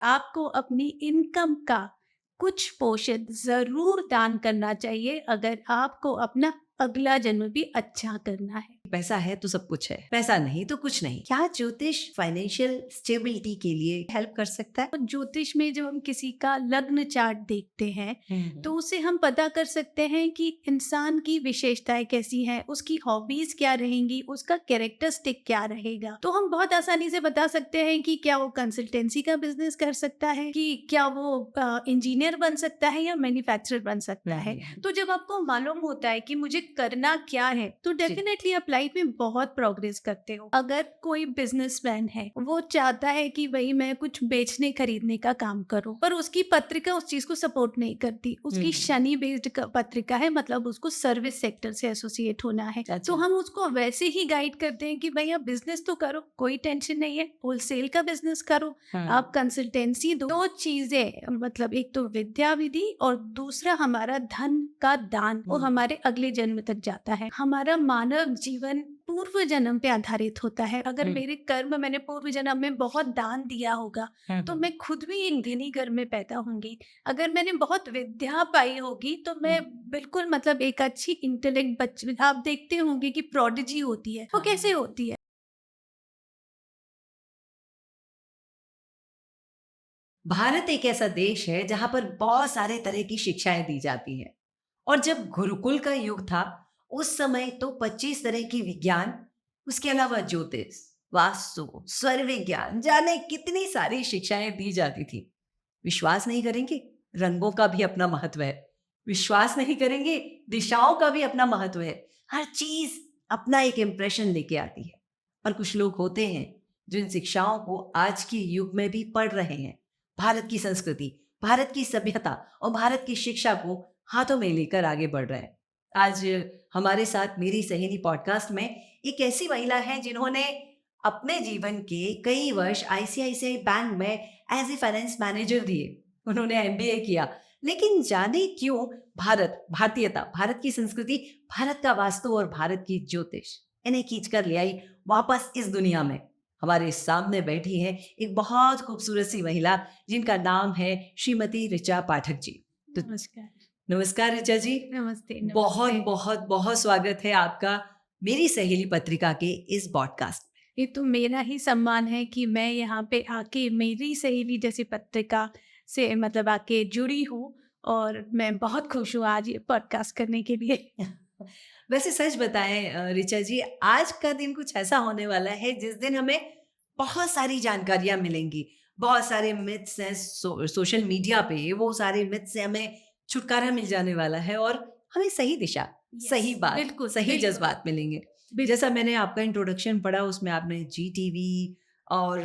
आपको अपनी इनकम का कुछ पोर्शन ज़रूर दान करना चाहिए अगर आपको अपना अगला जन्म भी अच्छा करना है। पैसा है तो सब कुछ है, पैसा नहीं तो कुछ नहीं। क्या ज्योतिष फाइनेंशियल स्टेबिलिटी के लिए हेल्प कर सकता है? तो ज्योतिष में जब हम किसी का लग्न चार्ट देखते हैं तो उससे हम पता कर सकते हैं कि इंसान की विशेषताएं कैसी हैं, उसकी हॉबीज क्या रहेंगी, उसका कैरेक्टरिस्टिक क्या रहेगा। तो हम बहुत आसानी से बता सकते हैं कि क्या वो कंसल्टेंसी का बिजनेस कर सकता है, कि क्या वो इंजीनियर बन सकता है या मैन्युफैक्चरर बन सकता है। तो जब आपको मालूम होता है कि मुझे करना क्या है तो डेफिनेटली आप लाइफ में बहुत प्रोग्रेस करते हो। अगर कोई बिजनेसमैन है, वो चाहता है कि भाई मैं कुछ बेचने खरीदने का काम करूं, पर उसकी पत्रिका उस चीज को सपोर्ट नहीं करती, उसकी शनि बेस्ड पत्रिका है, मतलब उसको सर्विस सेक्टर से एसोसिएट होना है। तो हम उसको वैसे ही गाइड करते हैं कि भाई आप बिजनेस तो करो, कोई टेंशन नहीं है, होलसेल का बिजनेस करो, आप कंसल्टेंसी दो चीजें, मतलब एक तो विद्या विधि और दूसरा हमारा धन का दान, वो हमारे अगले जन्म तक जाता है। हमारा मानव जीवन पूर्व जन्म पे आधारित होता है। अगर मेरे कर्म, मैंने पूर्व जन्म में बहुत दान दिया होगा तो मैं खुद भी एक धनी घर में पैदा होंगी। अगर मैंने बहुत विद्या पाई होगी तो मैं बिल्कुल, मतलब एक अच्छी इंटेलेक्ट बच्चे, आप देखते होंगे कि प्रोडिजी होती है, वो कैसे होती है? भारत एक ऐसा देश है जहां पर बहुत सारे तरह की शिक्षाएं दी जाती हैं। और जब गुरुकुल का युग था, उस समय तो 25 तरह की विज्ञान, उसके अलावा ज्योतिष, वास्तु, स्वर विज्ञान, जाने कितनी सारी शिक्षाएं दी जाती थी। विश्वास नहीं करेंगे, रंगों का भी अपना महत्व है। विश्वास नहीं करेंगे, दिशाओं का भी अपना महत्व है। हर चीज अपना एक इम्प्रेशन लेके आती है। और कुछ लोग होते हैं जो इन शिक्षाओं को आज के युग में भी पढ़ रहे हैं। भारत की संस्कृति, भारत की सभ्यता और भारत की शिक्षा को हाथों में लेकर आगे बढ़ रहे हैं। आज हमारे साथ मेरी सहेली पॉडकास्ट में एक ऐसी महिला है जिन्होंने अपने जीवन के कई वर्ष आईसीआईसीआई बैंक में एज ए फाइनेंस मैनेजर दिए। उन्होंने एमबीए किया, लेकिन जाने क्यों भारत, भारतीयता, भारत की संस्कृति, भारत का वास्तु और भारत की ज्योतिष इन्हें खींच कर ले आई वापस इस दुनिया में। हमारे सामने बैठी है एक बहुत खूबसूरत सी महिला जिनका नाम है श्रीमती ऋचा पाठक जी। तो नमस्कार। नमस्कार ऋचा जी। नमस्ते। बहुत नमस्ते। बहुत बहुत स्वागत है आपका मेरी सहेली पत्रिका के इस पॉडकास्ट। ये तो मेरा ही सम्मान है कि मैं यहाँ पे आके मेरी सहेली जैसी पत्रिका से, मतलब आके जुड़ी हूँ, और मैं बहुत खुश हूँ आज ये पॉडकास्ट करने के लिए। वैसे सच बताएं ऋचा जी, आज का दिन कुछ ऐसा होने वाला है जिस दिन हमें बहुत सारी जानकारियां मिलेंगी। बहुत सारे मिथ्स हैं, सोशल मीडिया पे वो सारे मिथ्स से हमें छुटकारा मिल जाने वाला है और हमें सही दिशा, सही बात, बिल्कुल, सही बिल्कुल। जज्बात मिलेंगे। बिल्कुल। जैसा मैंने आपका इंट्रोडक्शन पढ़ा, उसमें आपने जी टीवी और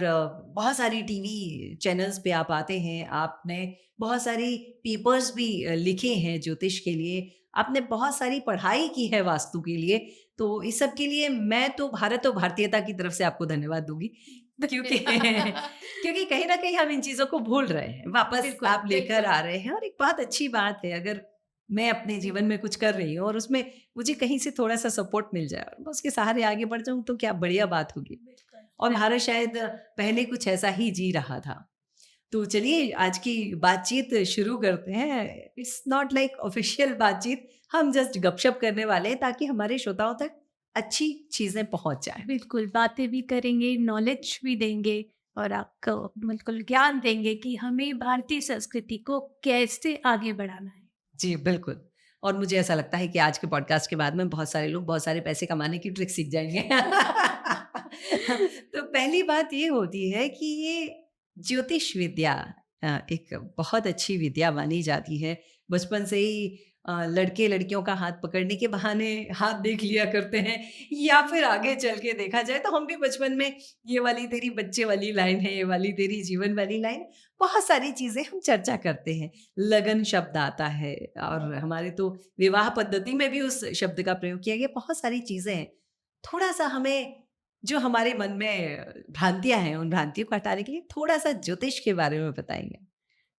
बहुत सारी टीवी चैनल्स पे आप आते हैं। आपने बहुत सारी पेपर्स भी लिखे हैं ज्योतिष के लिए। आपने बहुत सारी पढ़ाई की है वास्तु के लिए। तो इस सब के लिए मैं तो भारत और भारतीयता की तरफ से आपको धन्यवाद दूंगी। क्योंकि क्योंकि कहीं न कहीं हम इन चीज़ों को भूल रहे हैं, वापस बिल्कुल, आप लेकर बिल्कुल। आ रहे हैं और एक बहुत अच्छी बात है। अगर मैं अपने जीवन में कुछ कर रही हूँ और उसमें मुझे कहीं से थोड़ा-सा सपोर्ट मिल जाए और मैं उसके सहारे आगे बढ़ जाऊँ, तो क्या बढ़िया बात होगी। और भारत शायद पहले कुछ ऐसा ही जी रहा था। तो चलिए आज की बातचीत शुरू करते हैं। इट्स नॉट लाइक ऑफिशियल बातचीत, हम जस्ट गपशप करने वाले हैं ताकि हमारे श्रोताओं तक अच्छी चीज़ें पहुँच जाएँ। बिल्कुल, बातें भी करेंगे, नॉलेज भी देंगे, और आपको बिल्कुल ज्ञान देंगे कि हमें भारतीय संस्कृति को कैसे आगे बढ़ाना है। जी, बिल्कुल। और मुझे ऐसा लगता है कि आज के पॉडकास्ट के बाद में बहुत सारे लोग बहुत सारे पैसे कमाने की ट्रिक सीख जाएँगे। तो पहली बात ये होती है कि ये ज्योतिष विद्या एक बहुत अच्छी विद्या मानी जाती है। बचपन से ही लड़के-लड़कियों का हाथ पकड़ने के बहाने हाथ देख लिया करते हैं, या फिर आगे चल के देखा जाए तो हम भी बचपन में ये वाली तेरी बच्चे वाली लाइन है, ये वाली तेरी जीवन वाली लाइन, बहुत सारी चीज़ें हम चर्चा करते हैं। लगन शब्द आता है और हमारे तो विवाह पद्धति में भी उस शब्द का प्रयोग किया गया। बहुत सारी चीज़ें हैं। थोड़ा-सा हमें जो हमारे मन में भ्रांतियाँ हैं, उन भ्रांतियों को हटाने के लिए थोड़ा-सा ज्योतिष के बारे में बताएँगे?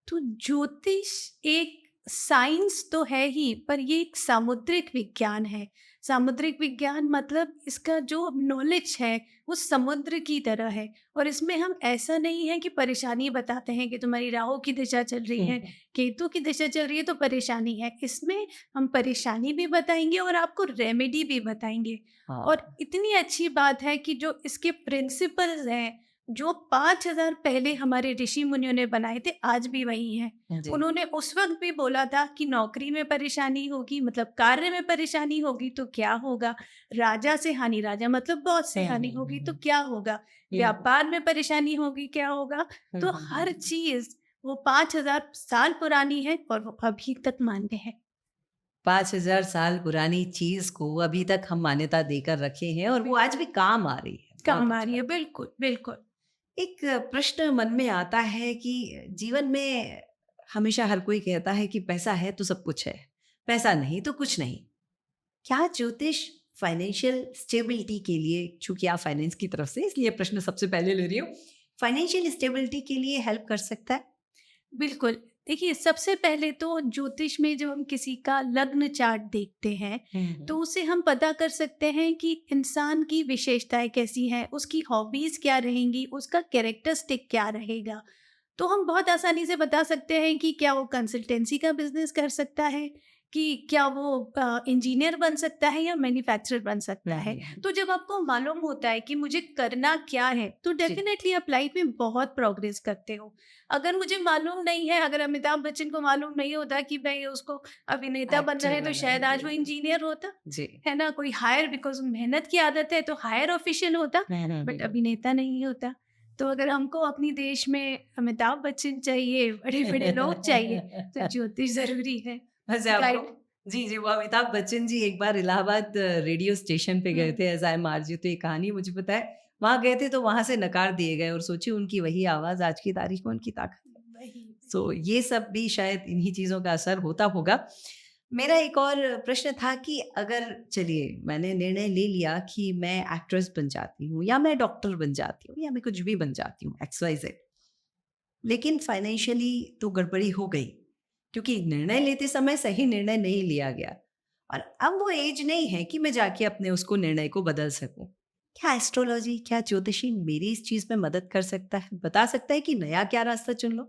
तो ज्योतिष एक साइंस तो है ही, पर ये एक सामुद्रिक विज्ञान है। सामुद्रिक विज्ञान मतलब इसका जो नॉलेज है वो समुद्र की तरह है। और इसमें हम ऐसा नहीं है कि परेशानी बताते हैं कि तुम्हारी राहु की दिशा चल रही है, केतु की दिशा चल रही है तो परेशानी है। इसमें हम परेशानी भी बताएंगे और आपको रेमेडी भी बताएंगे। और हाँ इतनी अच्छी बात है कि जो इसके प्रिंसिपल्स हैं, जो 5000 पहले हमारे ऋषि मुनियों ने बनाए थे, आज भी वही हैं। जी। उन्होंने उस वक्त भी बोला था कि नौकरी में परेशानी होगी, मतलब कार्य में परेशानी होगी तो क्या होगा, राजा से हानि, राजा मतलब बॉस से हानि होगी तो क्या होगा, व्यापार में परेशानी होगी क्या होगा। तो हर चीज वो 5000 साल पुरानी है और वो अभी तक मान्य है। 5000 साल पुरानी चीज को अभी तक हम मान्यता देकर रखे हैं और वो आज भी काम आ रही है। बहुत काम आ अच्छा। रही है, बिल्कुल बिल्कुल। एक प्रश्न मन में आता है कि जीवन में हमेशा हर कोई कहता है कि पैसा है तो सब कुछ है, पैसा नहीं तो कुछ नहीं। क्या ज्योतिष फाइनेंशियल स्टेबिलिटी के लिए, चूंकि आप फाइनेंस की तरफ से इसलिए प्रश्न सबसे पहले ले रही हूँ, फाइनेंशियल स्टेबिलिटी के लिए हेल्प कर सकता है? बिल्कुल। देखिए, सबसे पहले तो ज्योतिष में जब हम किसी का लग्न चार्ट देखते हैं तो उससे हम पता कर सकते हैं कि इंसान की विशेषताएं कैसी हैं, उसकी हॉबीज क्या रहेंगी, उसका कैरेक्टरिस्टिक क्या रहेगा। तो हम बहुत आसानी से बता सकते हैं कि क्या वो कंसल्टेंसी का बिजनेस कर सकता है, कि क्या वो इंजीनियर बन सकता है या मैन्युफैक्चरर बन सकता है। तो जब आपको मालूम होता है कि मुझे करना क्या है तो डेफिनेटली आप लाइफ में बहुत प्रोग्रेस करते हो। अगर मुझे मालूम नहीं है, अगर अमिताभ बच्चन को मालूम नहीं होता कि भाई उसको अभिनेता बनना है तो शायद आज वो इंजीनियर होता, जी। है ना। कोई हायर, बिकॉज मेहनत की आदत है तो हायर ऑफिशियल होता, बट अभिनेता नहीं होता। तो अगर हमको अपनी देश में अमिताभ बच्चन चाहिए, बड़े बड़े लोग चाहिए, तो ज्योतिष जरूरी है। वैसे आपको, गाइड। जी जी, वो अमिताभ बच्चन जी एक बार इलाहाबाद रेडियो स्टेशन पे गए थे एज आई एम आरजे, तो ये कहानी मुझे पता है। वहां गए थे तो वहां से नकार दिए गए और सोचिए उनकी वही आवाज आज की तारीख में उनकी ताकत। सो ये सब भी शायद इन्हीं चीजों का असर होता होगा। मेरा एक और प्रश्न था कि अगर, चलिए मैंने निर्णय ले लिया कि मैं एक्ट्रेस बन जाती हूँ या मैं डॉक्टर बन जाती हूँ या मैं कुछ भी बन जाती हूँ XYZ, लेकिन फाइनेंशियली तो गड़बड़ी हो गई क्योंकि निर्णय लेते समय सही निर्णय नहीं लिया गया और अब वो एज नहीं है कि मैं जाके अपने उसको निर्णय को बदल सकूं। क्या एस्ट्रोलॉजी, क्या ज्योतिषी मेरी इस चीज में मदद कर सकता है, बता सकता है कि नया क्या रास्ता चुन लो?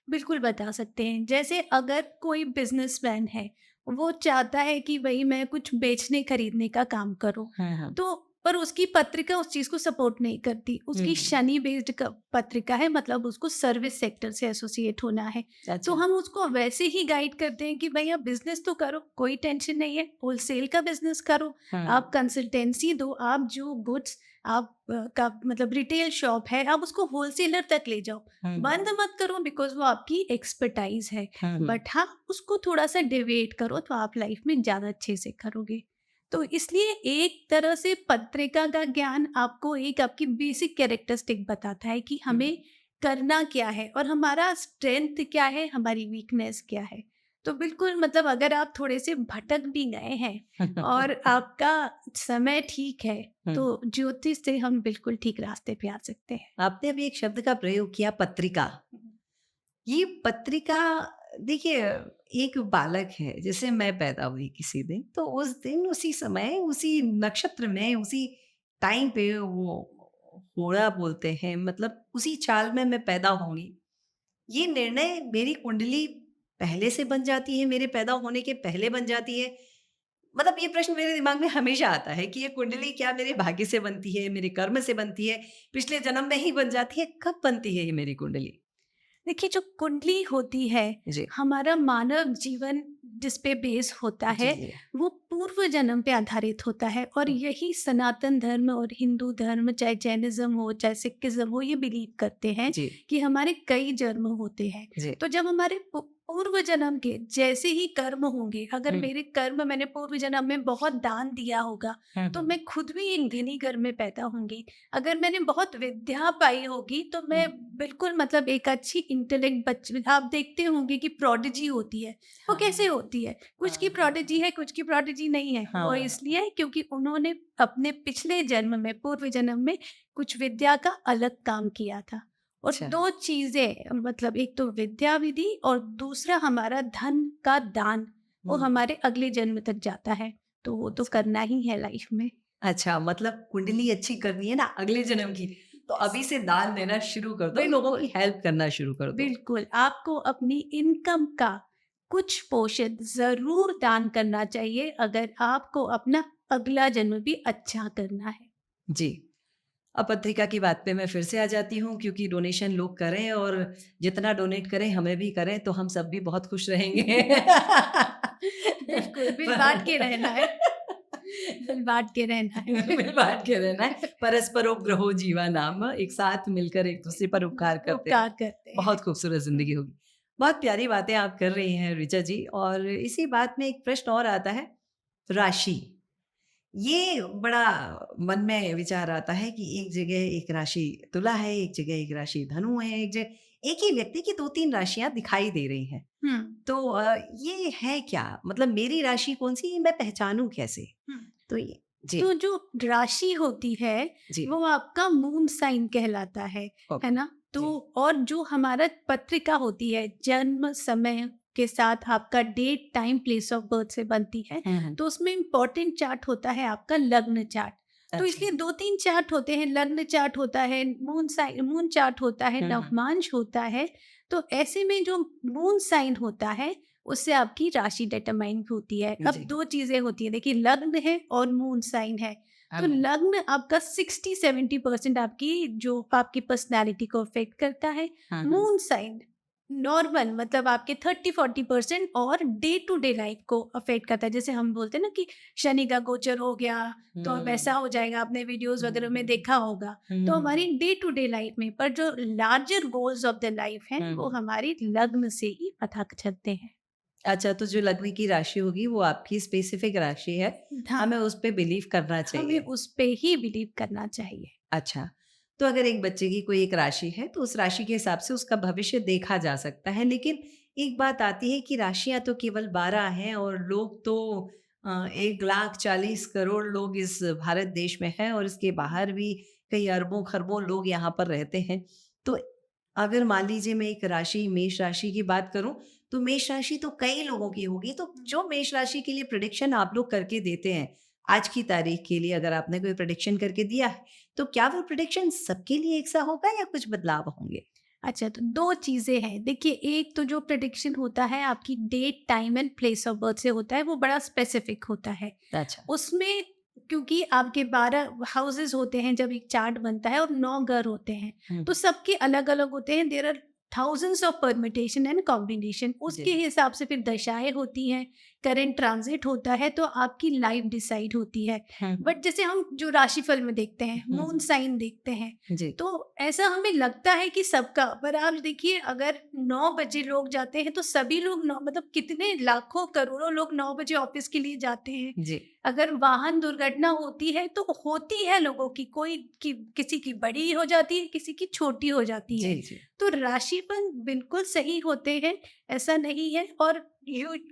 बिल्कुल बता सकते हैं। जैसे अगर कोई बिजनेसमैन है, वो चाहता है कि भाई मैं कुछ बेचने खरीदने का काम करूं, हाँ। तो पर उसकी पत्रिका उस चीज को सपोर्ट नहीं करती। उसकी शनि बेस्ड पत्रिका है, मतलब उसको सर्विस सेक्टर से एसोसिएट होना है। तो हम उसको वैसे ही गाइड करते हैं कि भाई आप बिजनेस तो करो, कोई टेंशन नहीं है, होलसेल का बिजनेस करो, आप कंसल्टेंसी दो, आप जो गुड्स आप का मतलब रिटेल शॉप है, आप उसको होलसेलर तक ले जाओ, बंद मत करो बिकॉज वो आपकी एक्सपर्टाइज है। बट हाँ, उसको थोड़ा सा डिवेट करो तो आप लाइफ में ज़्यादा अच्छे से करोगे। तो इसलिए एक तरह से पत्रिका का ज्ञान आपको एक आपकी बेसिक कैरेक्टरिस्टिक बताता है कि हमें करना क्या है और हमारा स्ट्रेंथ क्या है, हमारी वीकनेस क्या है। तो बिल्कुल, मतलब अगर आप थोड़े से भटक भी गए हैं और आपका समय ठीक है तो ज्योतिष से हम बिल्कुल ठीक रास्ते पे आ सकते हैं। आपने अभी एक शब्द का प्रयोग किया, पत्रिका। ये पत्रिका, देखिए एक बालक है, जैसे मैं पैदा हुई किसी दिन, तो उस दिन उसी समय उसी नक्षत्र में उसी टाइम पे वो होड़ा बोलते हैं, मतलब उसी चाल में मैं पैदा होंगी। ये निर्णय मेरी कुंडली पहले से बन जाती है, मेरे पैदा होने के पहले बन जाती है। मतलब ये प्रश्न मेरे दिमाग में हमेशा आता है कि ये कुंडली क्या मेरे भाग्य से बनती है, मेरे कर्म से बनती है, पिछले जन्म में ही बन जाती है, कब बनती है ये मेरी कुंडली? देखिए, जो कुंडली होती है, जी। हमारा मानव जीवन जिस पे बेस होता है, जी। वो पूर्व जन्म पे आधारित होता है। और यही सनातन धर्म और हिंदू धर्म, चाहे जैनिज्म हो चाहे सिखिज्म हो, ये बिलीव करते हैं जी। कि हमारे कई जन्म होते हैं। जी। तो जब हमारे पूर्व जन्म के जैसे ही कर्म होंगे, अगर मेरे कर्म, मैंने पूर्व जन्म में बहुत दान दिया होगा तो मैं खुद भी एक धनी घर में पैदा होंगी। अगर मैंने बहुत विद्या पाई होगी तो मैं बिल्कुल, मतलब एक अच्छी इंटेलेक्ट बच्चे, आप देखते होंगे कि प्रोडिजी होती है, वो कैसे होती है, कुछ की प्रोडिजी है, कुछ की प्रोडिजी नहीं है। वो इसलिए क्योंकि उन्होंने अपने पिछले जन्म में, पूर्व जन्म में कुछ विद्या का अलग काम किया था। और दो चीजें, मतलब एक तो विद्या विधि और दूसरा हमारा धन का दान, वो हमारे अगले जन्म तक जाता है। तो वो तो करना ही है लाइफ में। अच्छा, मतलब कुंडली अच्छी करनी है ना अगले जन्म की, तो अभी से दान देना शुरू कर दो, लोगों की हेल्प करना शुरू कर दो। बिल्कुल, आपको अपनी इनकम का कुछ पोर्शन ज़रूर दान करना चाहिए अगर आपको अपना अगला जन्म भी अच्छा करना है। जी। अब पत्रिका की बात पे मैं फिर से आ जाती हूँ, क्योंकि डोनेशन लोग करें और जितना डोनेट करें हमें भी करें तो हम सब भी बहुत खुश रहेंगे। बिल्कुल, बिल बाँट के रहना है। बिल बाँट के रहना है। मिल बांट के रहना है। परस्परोपग्रहो जीवा नाम, एक साथ मिलकर एक दूसरे पर उपकार करते हैं। उपकार करते हैं। बहुत खूबसूरत जिंदगी होगी। बहुत प्यारी बातें आप कर रही हैं ऋचा जी, और इसी बात में एक प्रश्न और आता है, राशि। ये बड़ा मन में विचार आता है कि एक जगह एक राशि तुला है, एक जगह एक राशि धनु है, एक जगह एक ही व्यक्ति की 2-3 राशियां दिखाई दे रही हैं। हुँ, तो ये है क्या? मतलब मेरी राशि कौन-सी, मैं पहचानूँ कैसे? हुँ। तो ये जी, तो जो राशि होती है जी। वो आपका मून साइन कहलाता है ओके, ना? तो जी। और जो हमारा पत्रिका होती है जन्म समय के साथ आपका date, time, place of birth से बनती है, हुँ, हुँ। तो उसमें इम्पोर्टेंट चार्ट होता है आपका लग्न चार्ट। तो अच्छा। इसलिए 2-3 चार्ट होते हैं, लग्न चार्ट होता है, मून चार्ट होता है, हुँ, हुँ। नवमांश होता है। तो ऐसे में जो मून साइन होता है उससे आपकी राशि डिटरमाइन होती है। अब जी। 2 चीज़ें होती हैं, देखिए लग्न है और मून साइन है। तो अब लग्न आपका 60-70% आपकी जो आपकी पर्सनैलिटी को अफ़ेक्ट करता है। हाँ, हाँ। मून साइन नॉर्मल मतलब आपके 30-40% और डे टू डे लाइफ को अफ़ेक्ट करता है। जैसे हम बोलते हैं ना कि शनि का गोचर हो गया, तो वैसा हो जाएगा, आपने वीडियोज़ वगैरह में देखा होगा। तो हमारी डे टू डे लाइफ में पर जो larger goals of the life हैं, वो हमारी लग्न से ही पता चलते हैं। अच्छा, तो जो लग्न की राशि होगी वो आपकी स्पेसिफिक राशि है, हाँ, हमें उस पे बिलीव करना हमें चाहिए। उस पे ही बिलीव करना चाहिए। अच्छा, तो अगर एक बच्चे की कोई एक राशि है, तो उस राशि के हिसाब से उसका भविष्य देखा जा सकता है। लेकिन एक बात आती है कि राशियाँ तो केवल 12 हैं और लोग तो 1,40,00,000 लोग इस भारत देश में हैं, और इसके बाहर भी कई अरबों-खरबों लोग यहाँ पर रहते हैं। तो अगर मान लीजिए मैं एक राशि, मेष राशि की बात करूँ, तो मेष राशि तो कई लोगों की होगी। तो जो मेष राशि के लिए प्रेडिक्शन आप लोग करके देते हैं, आज की तारीख के लिए अगर आपने कोई प्रेडिक्शन करके दिया है, तो क्या वो प्रेडिक्शन सबके लिए एक सा होगा या कुछ बदलाव होंगे? अच्छा, तो 2 चीज़ें हैं। देखिए, एक तो जो प्रेडिक्शन होता है आपकी date, time and place of birth से होता है, वो बड़ा स्पेसिफिक होता है। अच्छा। उसमें क्योंकि आपके 12 हाउसेस होते हैं जब एक चार्ट बनता है और 9 घर होते हैं, हुँ, तो सबके अलग-अलग होते हैं। There are thousands of permutation and combination. जी। उसके हिसाब से फिर दशाएँ होती हैं, करंट ट्रांज़िट होता है, तो आपकी लाइफ़ डिसाइड होती है। हुँ, बट जैसे हम जो राशिफल में देखते हैं, हुँ, मून साइन देखते हैं, जी। तो ऐसा हमें लगता है कि सबका, पर आप देखिए अगर 9 बजे लोग जाते हैं तो सभी लोग 9 मतलब कितने लाखों करोड़ों लोग 9 बजे ऑफिस के लिए जाते हैं। जी। अगर वाहन दुर्घटना होती है तो होती है लोगों की, किसी की बड़ी हो जाती है, किसी की छोटी हो जाती है। जी, जी। तो राशिफल बिल्कुल सही होते हैं, ऐसा नहीं है। और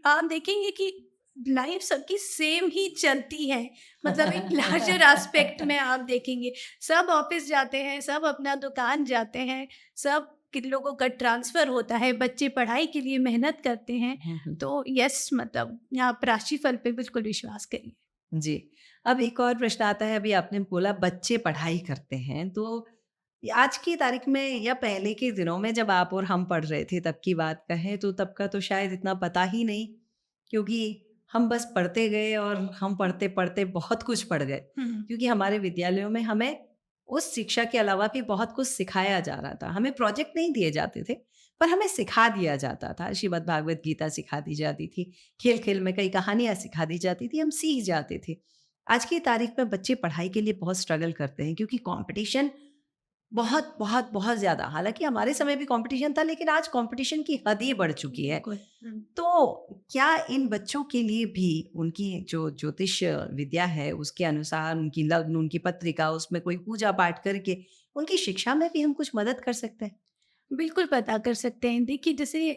आप देखेंगे कि लाइफ सबकी सेम ही चलती है। मतलब एक लार्जर एस्पेक्ट में आप देखेंगे, सब ऑफिस जाते हैं, सब अपना दुकान जाते हैं, सब किन लोगों का ट्रांसफ़र होता है, बच्चे पढ़ाई के लिए मेहनत करते हैं। हुँ, हुँ। तो यस, मतलब आप राशिफल पे बिल्कुल विश्वास करिए। जी। अब एक और प्रश्न आता है, अभी आपने बोला बच्चे पढ़ाई करते हैं, तो आज की तारीख में या पहले के दिनों में जब आप और हम पढ़ रहे थे तब की बात कहें, तो तब का तो शायद इतना पता ही नहीं, क्योंकि हम बस पढ़ते गए और हम पढ़ते-पढ़ते बहुत कुछ पढ़ गए। हुँ, क्योंकि हमारे विद्यालयों में हमें उस शिक्षा के अलावा भी बहुत कुछ सिखाया जा रहा था। हमें प्रोजेक्ट नहीं दिए जाते थे, पर हमें सिखा दिया जाता था। श्रीमद् भागवत गीता सिखा दी जाती थी, खेल-खेल में कई कहानियाँ सिखा दी जाती थी, हम सीख जाते थे। आज की तारीख में बच्चे पढ़ाई के लिए बहुत स्ट्रगल करते हैं, क्योंकि कॉम्पिटिशन बहुत, बहुत, बहुत ज़्यादा, हालाँकि हमारे समय भी कॉम्पिटिशन था, लेकिन आज कॉम्पिटिशन की हद ही बढ़ चुकी है। बिल्कुल। हुँ। तो क्या इन बच्चों के लिए भी उनकी जो ज्योतिष विद्या है, उसके अनुसार उनकी लग्न, उनकी पत्रिका, उसमें कोई पूजा-पाठ करके उनकी शिक्षा में भी हम कुछ मदद कर सकते हैं? बिल्कुल पता कर सकते हैं। देखिए जैसे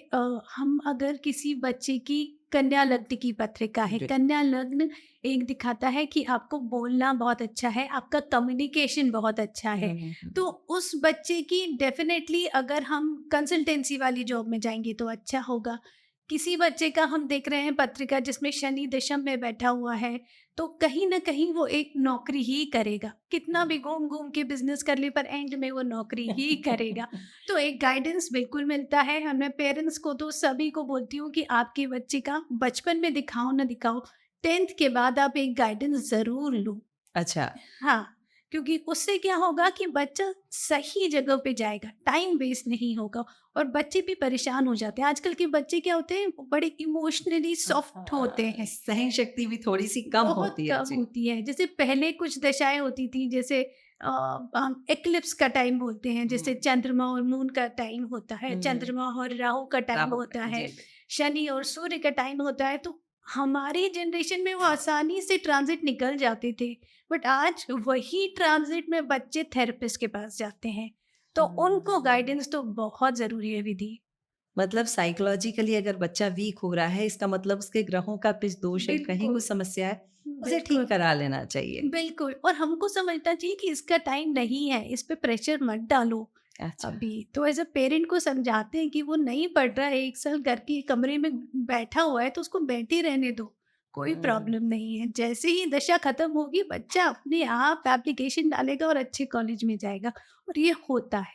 हम अगर किसी बच्चे की कन्या लग्न की पत्रिका है, जी। कन्या लग्न एक दिखाता है कि आपको बोलना बहुत अच्छा है, आपका कम्युनिकेशन बहुत अच्छा है। हुँ, हुँ, हुँ। तो उस बच्चे की डेफ़िनेटली अगर हम कंसल्टेंसी वाली जॉब में जाएँगे तो अच्छा होगा। किसी बच्चे का हम देख रहे हैं पत्रिका जिसमें शनि दशम में बैठा हुआ है, तो कहीं ना कहीं वो एक नौकरी ही करेगा, कितना भी घूम घूम के बिजनेस कर ले पर एंड में वो नौकरी ही करेगा। तो एक गाइडेंस बिल्कुल मिलता है। और मैं पेरेंट्स को तो सभी को बोलती हूँ कि आपके बच्चे का बचपन में दिखाओ ना दिखाओ, 10th के बाद आप एक गाइडेंस ज़रूर लो। अच्छा। हाँ, क्योंकि उससे क्या होगा कि बच्चा सही जगह पे जाएगा, टाइम वेस्ट नहीं होगा और बच्चे भी परेशान हो जाते हैं। आजकल के बच्चे क्या होते हैं, बड़े इमोशनली सॉफ्ट होते हैं, सहन शक्ति भी थोड़ी सी कम बहुत होती है कम जी। होती है। जैसे पहले कुछ दशाएँ होती थी, जैसे हम एक्लिप्स का टाइम बोलते हैं, जैसे चंद्रमा और मून का टाइम होता है, चंद्रमा और राहु का टाइम राहु होता जी। है, शनि और सूर्य का टाइम होता है। तो हमारी जनरेशन में वो आसानी से ट्रांजिट निकल जाते थे, बट आज वही ट्रांजिट में बच्चे थेरेपिस्ट के पास जाते हैं, तो उनको गाइडेंस तो बहुत ज़रूरी है विधि। मतलब साइकोलॉजिकली अगर बच्चा वीक हो रहा है, इसका मतलब उसके ग्रहों का कुछ दोष है, कहीं बिल्कुल, कुछ समस्या है, उसे बिल्कुल। ठीक करा लेना चाहिए। बिल्कुल, और हमको समझना चाहिए कि इसका टाइम नहीं है, इस पे प्रेशर मत डालो अच्छा। अभी। तो एज़ अ पेरेंट को समझाते हैं कि वो नहीं पढ़ रहा है, 1 साल घर के कमरे में बैठा हुआ है, तो उसको बैठे रहने दो, कोई प्रॉब्लम नहीं है। जैसे ही दशा खत्म होगी, बच्चा अपने आप एप्लीकेशन डालेगा और अच्छे कॉलेज में जाएगा, और ये होता है।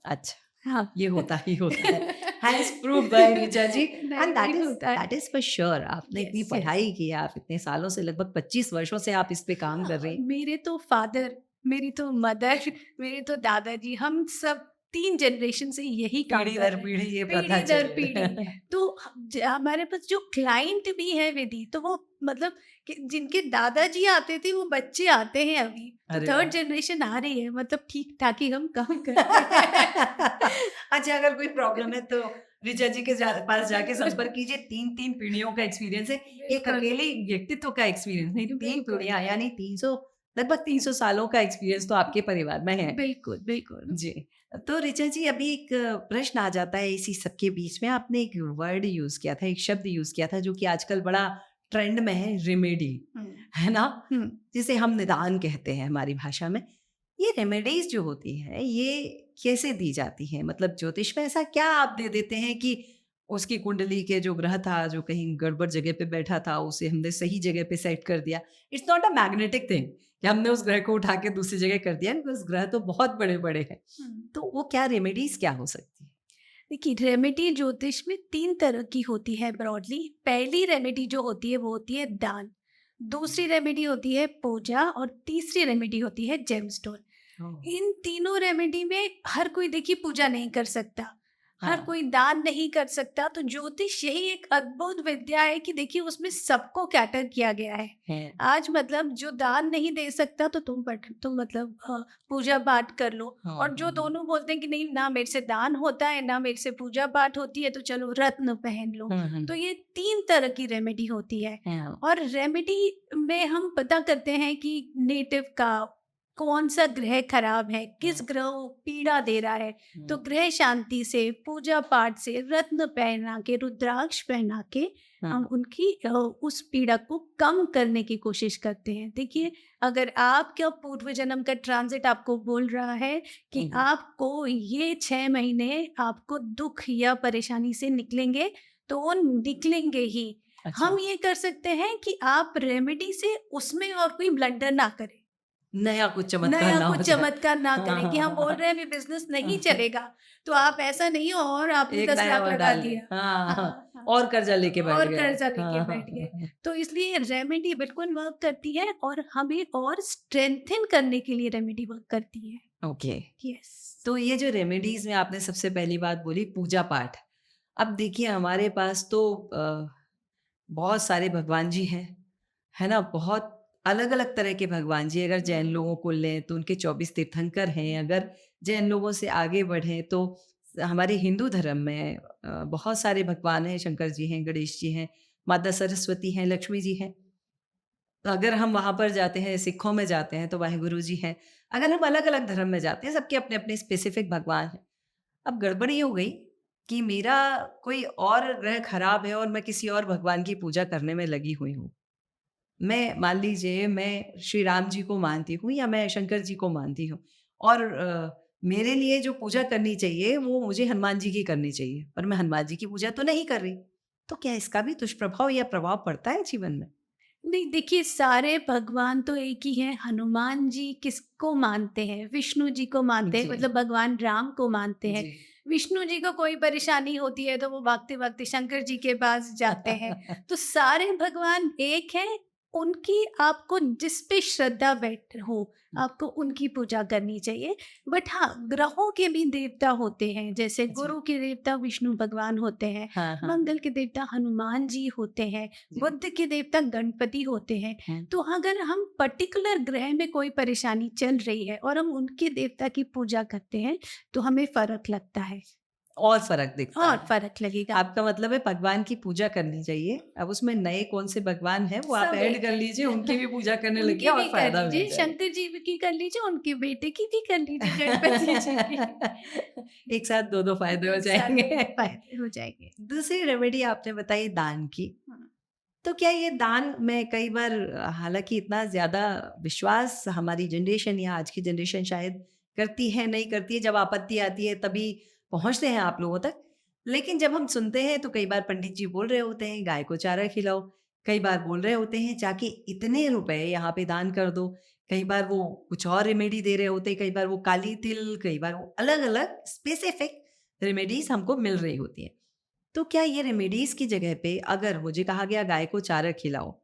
अच्छा, हाँ। ये होता ही होता है। हैज़ प्रूव्ड बाय ऋचा जी। नहीं, एंड नहीं होता है। That is for sure. आपने इतनी यस, यस। पढ़ाई की, आप इतने सालों से, लगभग 25 वर्षों से आप इस पे काम कर रही हैं। मेरे तो फादर, मेरी तो मदर, मेरे तो दादाजी, हम सब 3 जनरेशन से यही काम पीढ़ी कर दर रहे हैं, पीढ़ी ये प्रथा पीढ़ी दर चली पीढ़ी। है। तो हमारे पास जो क्लाइंट भी है विधि, तो वो मतलब कि जिनके दादाजी आते थे, वो बच्चे आते हैं अभी, तो अरे 3rd वाह! जनरेशन आ रही है, मतलब ठीक-ठाक ही हम काम करते हैं। अच्छा, अगर कोई प्रॉब्लम है तो ऋचा जी के पास जाके संपर्क कीजिए। 3-3 पीढ़ियों का एक्सपीरियंस है। एक बिल्कुल, अकेले व्यक्तित्व का एक्सपीरियंस नहीं, 3 बिल्कुल, पीढ़ियाँ यानी 300, लगभग 300 सालों का एक्सपीरियंस तो आपके परिवार में है। बिल्कुल, बिल्कुल। जी। तो ऋचा जी, अभी एक प्रश्न आ जाता है इसी सबके बीच में। आपने एक वर्ड यूज़ किया था, एक शब्द यूज़ किया था जो कि आजकल बड़ा ट्रेंड में है, रेमेडी, हुँ, है ना? हुँ। जिसे हम निदान कहते हैं हमारी भाषा में। ये रेमेडीज़ जो होती हैं, ये कैसे दी जाती हैं? मतलब ज्योतिष में ऐसा क्या आप दे देते हैं कि उसकी कुंडली के जो ग्रह था, जो कहीं गड़बड़ जगह पे बैठा था, उसे हमने सही जगह पे सेट कर दिया। It's not a magnetic thing कि हमने उस ग्रह को उठा के दूसरी जगह कर दिया, बिकॉज़ ग्रह तो बहुत बड़े-बड़े हैं। हुँ। तो वो क्या रेमेडीज़ क्या हो सकती है? देखिए, रेमेडी ज्योतिष में 3 तरह की होती है ब्रॉडली। पहली रेमेडी जो होती है वो होती है दान, दूसरी रेमेडी होती है पूजा और तीसरी रेमेडी होती है जेमस्टोन। ओह! इन तीनों रेमेडी में हर कोई देखिए पूजा नहीं कर सकता, हर हाँ। कोई दान नहीं कर सकता। तो ज्योतिष यही एक अद्भुत विद्या है कि देखिए उसमें सबको कैटर किया गया है। है। आज मतलब जो दान नहीं दे सकता तो तुम मतलब पूजा पाठ कर लो, हाँ, और जो हाँ, हाँ। दोनों बोलते हैं कि नहीं, ना मेरे से दान होता है ना मेरे से पूजा पाठ होती है, तो चलो रत्न पहन लो। हुँ, हुँ। तो ये 3 तरह की रेमेडी होती है। हाँ। और रेमेडी में हम पता करते हैं कि नेटिव का कौन सा ग्रह खराब है, किस ग्रह को पीड़ा दे रहा है। तो ग्रह शांति से, पूजा पाठ से, रत्न पहना के, रुद्राक्ष पहना के हम उनकी उस पीड़ा को कम करने की कोशिश करते हैं। देखिए, अगर आपका पूर्व जन्म का ट्रांजिट आपको बोल रहा है कि आपको ये 6 महीने आपको दुख या परेशानी से निकलेंगे, तो वो निकलेंगे ही। अच्छा। हम ये कर सकते हैं कि आप रेमेडी से उसमें और कोई ब्लंडर ना करें, नया कुछ चमत्कार नया ना कुछ हो जाए। चमत्कार ना हाँ, करें कि हाँ, हम बोल हाँ। रहे हैं अभी बिज़नेस नहीं हाँ। चलेगा, तो आप ऐसा नहीं हो और आपने एक 10 नया लाख और लगा डाल दिया। दिया। हाँ, हाँ, हाँ। हाँ। और कर्जा लेके बैठ और गए। कर्जा लेके हाँ, बैठ गए। हाँ। तो इसलिए रेमेडी बिल्कुल वर्क करती है और हमें और स्ट्रेंथन करने के लिए रेमेडी वर्क करती है। ओके। यस। तो ये जो रेमेडीज़ में आपने सबसे पहली बात बोली पूजा पाठ। अब देखिए हमारे पास तो बहुत सारे भगवान जी हैं, है ना? बहुत अलग-अलग तरह के भगवान जी। अगर जैन लोगों को लें तो उनके 24 तीर्थंकर हैं। अगर जैन लोगों से आगे बढ़ें तो हमारे हिंदू धर्म में बहुत सारे भगवान हैं। शंकर जी हैं, गणेश जी हैं, माता सरस्वती हैं, लक्ष्मी जी हैं। तो अगर हम वहाँ पर जाते हैं, सिखों में जाते हैं तो वाहेगुरु जी हैं। अगर हम अलग-अलग धर्म में जाते हैं, सबके अपने-अपने स्पेसिफिक भगवान हैं। अब गड़बड़ ये हो गई कि मेरा कोई और ग्रह खराब है और मैं किसी और भगवान की पूजा करने में लगी हुई हूँ। मैं मान लीजिए मैं श्री राम जी को मानती हूँ या मैं शंकर जी को मानती हूँ और मेरे लिए जो पूजा करनी चाहिए वो मुझे हनुमान जी की करनी चाहिए, पर मैं हनुमान जी की पूजा तो नहीं कर रही। तो क्या इसका भी दुष्प्रभाव या प्रभाव पड़ता है जीवन में? नहीं, देखिए सारे भगवान तो एक ही हैं। हनुमान जी किसको मानते हैं? विष्णु जी को मानते हैं, जी। मतलब भगवान राम को मानते हैं। जी। विष्णु जी को कोई परेशानी होती है तो वो भागते-भागते शंकर जी के पास जाते हैं। तो सारे भगवान एक हैं, उनकी आपको जिस पे श्रद्धा बैठ हो, आपको उनकी पूजा करनी चाहिए। बट हाँ, ग्रहों के भी देवता होते हैं, जैसे जी। गुरु के देवता विष्णु भगवान होते हैं, हाँ, हाँ। मंगल के देवता हनुमान जी होते हैं, जी। बुध के देवता गणपति होते हैं। हुँ। तो अगर हम पर्टिकुलर ग्रह में कोई परेशानी चल रही है और हम उनके देवता की पूजा करते हैं तो हमें फर्क लगता है और फ़र्क दिखता और है। फर्क लगेगा। आपका मतलब है भगवान की पूजा करनी चाहिए। अब उसमें नए कौन से भगवान हैं वो आप सब ऐड एक कर है। लीजिए, उनकी भी पूजा करने लगिए उनकी और भी कर फ़ायदा मिल लीजिए, जाएगा। शंकर जी की कर लीजिए, उनके बेटे की भी कर लीजिए, गणपति जी की। एक साथ 2-2 फ़ायदे हो एक साथ जाएँगे। दोनों फायदे हो जाएंगे। दूसरी रेमेडी आपने बताई दान की। हाँ। तो क्या ये दान में कई बार हालाँकि इतना ज़्यादा विश्वास हमारी जनरेशन या आज की जनरेशन शायद करती है, नहीं करती है, जब आपत्ति आती है तभी पहुँचते हैं आप लोगों तक। लेकिन जब हम सुनते हैं तो कई बार पंडित जी बोल रहे होते हैं गाय को चारा खिलाओ, कई बार बोल रहे होते हैं जाके इतने रुपए यहाँ पे दान कर दो, कई बार वो कुछ और रेमेडी दे रहे होते हैं, कई बार वो काली तिल, कई बार वो अलग-अलग स्पेसिफिक रेमेडीज़ हमको मिल रही होती हैं। तो क्या ये रेमेडीज़ की जगह पे अगर मुझे कहा गया गाय को चारा खिलाओ,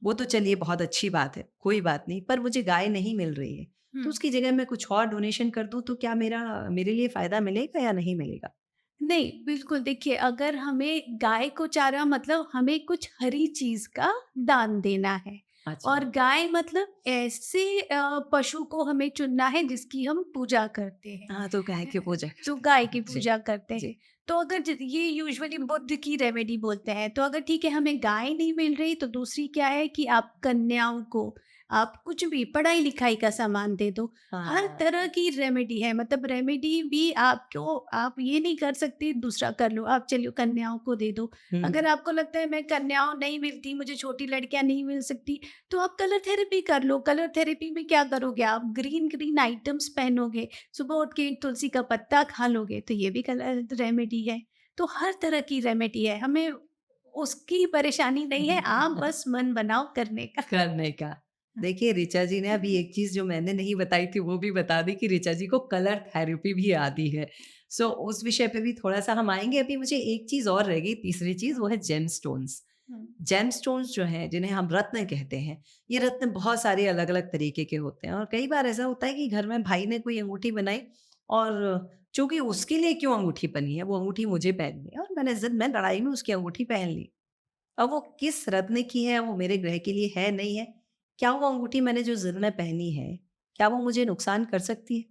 वो तो चलिए बहुत अच्छी बात है, कोई बात नहीं, पर मुझे गाय नहीं मिल रही है, तो हम्म। उसकी जगह मैं कुछ और डोनेशन कर दूँ तो क्या मेरे लिए फ़ायदा मिलेगा या नहीं मिलेगा? नहीं, बिल्कुल देखिए, अगर हमें गाय को चारा मतलब हमें कुछ हरी चीज़ का दान देना है अच्छा। और गाय मतलब ऐसे पशु को हमें चुनना है जिसकी हम पूजा करते हैं। हाँ, तो गाय की पूजा तो करते गाय की हैं। जी, पूजा करते हैं। जी। तो अगर ये यूजुअली बुद्ध की रेमेडी बोलते हैं, तो अगर ठीक है हमें गाय नहीं मिल रही तो दूसरी क्या है कि आप कन्याओं को आप कुछ भी पढ़ाई लिखाई का सामान दे दो। हर हाँ। तरह की रेमेडी है, मतलब रेमेडी भी आपको, आप ये नहीं कर सकते दूसरा कर लो, आप चलिए कन्याओं को दे दो। हुँ। अगर आपको लगता है मैं कन्याओं नहीं मिलती, मुझे छोटी लड़कियां नहीं मिल सकती, तो आप कलर थेरेपी कर लो। कलर थेरेपी में क्या करोगे, आप ग्रीन ग्रीन आइटम्स पहनोगे, सुबह उठ के एक तुलसी का पत्ता खा लोगे, तो ये भी कलर रेमेडी है। तो हर तरह की रेमेडी है, हमें उसकी परेशानी नहीं है, आप बस मन बनाओ करने का। करने का। देखिए ऋचा जी ने अभी एक चीज़ जो मैंने नहीं बताई थी वो भी बता दी कि ऋचा जी को कलर थेरेपी भी आती है। सो उस विषय पे भी थोड़ा-सा हम आएँगे। अभी मुझे एक चीज़ और रह गई, तीसरी चीज़, वो है जेमस्टोन्स। हम्म। जेमस्टोन्स जो हैं जिन्हें हम रत्न कहते हैं, ये रत्न बहुत सारे अलग-अलग तरीके के होते हैं और कई बार ऐसा होता है कि घर में भाई ने कोई अंगूठी बनाई और चूँकि उसके लिए क्यों अंगूठी बनी है, वो अंगूठी मुझे पहननी है और मैंने ज़िद में लड़ाई में उसकी अंगूठी पहन ली। अब वो किस रत्न की है, वो मेरे ग्रह के लिए है, नहीं है? क्या वो अंगूठी मैंने जो ज़िद में पहनी है, क्या वो मुझे नुकसान कर सकती है?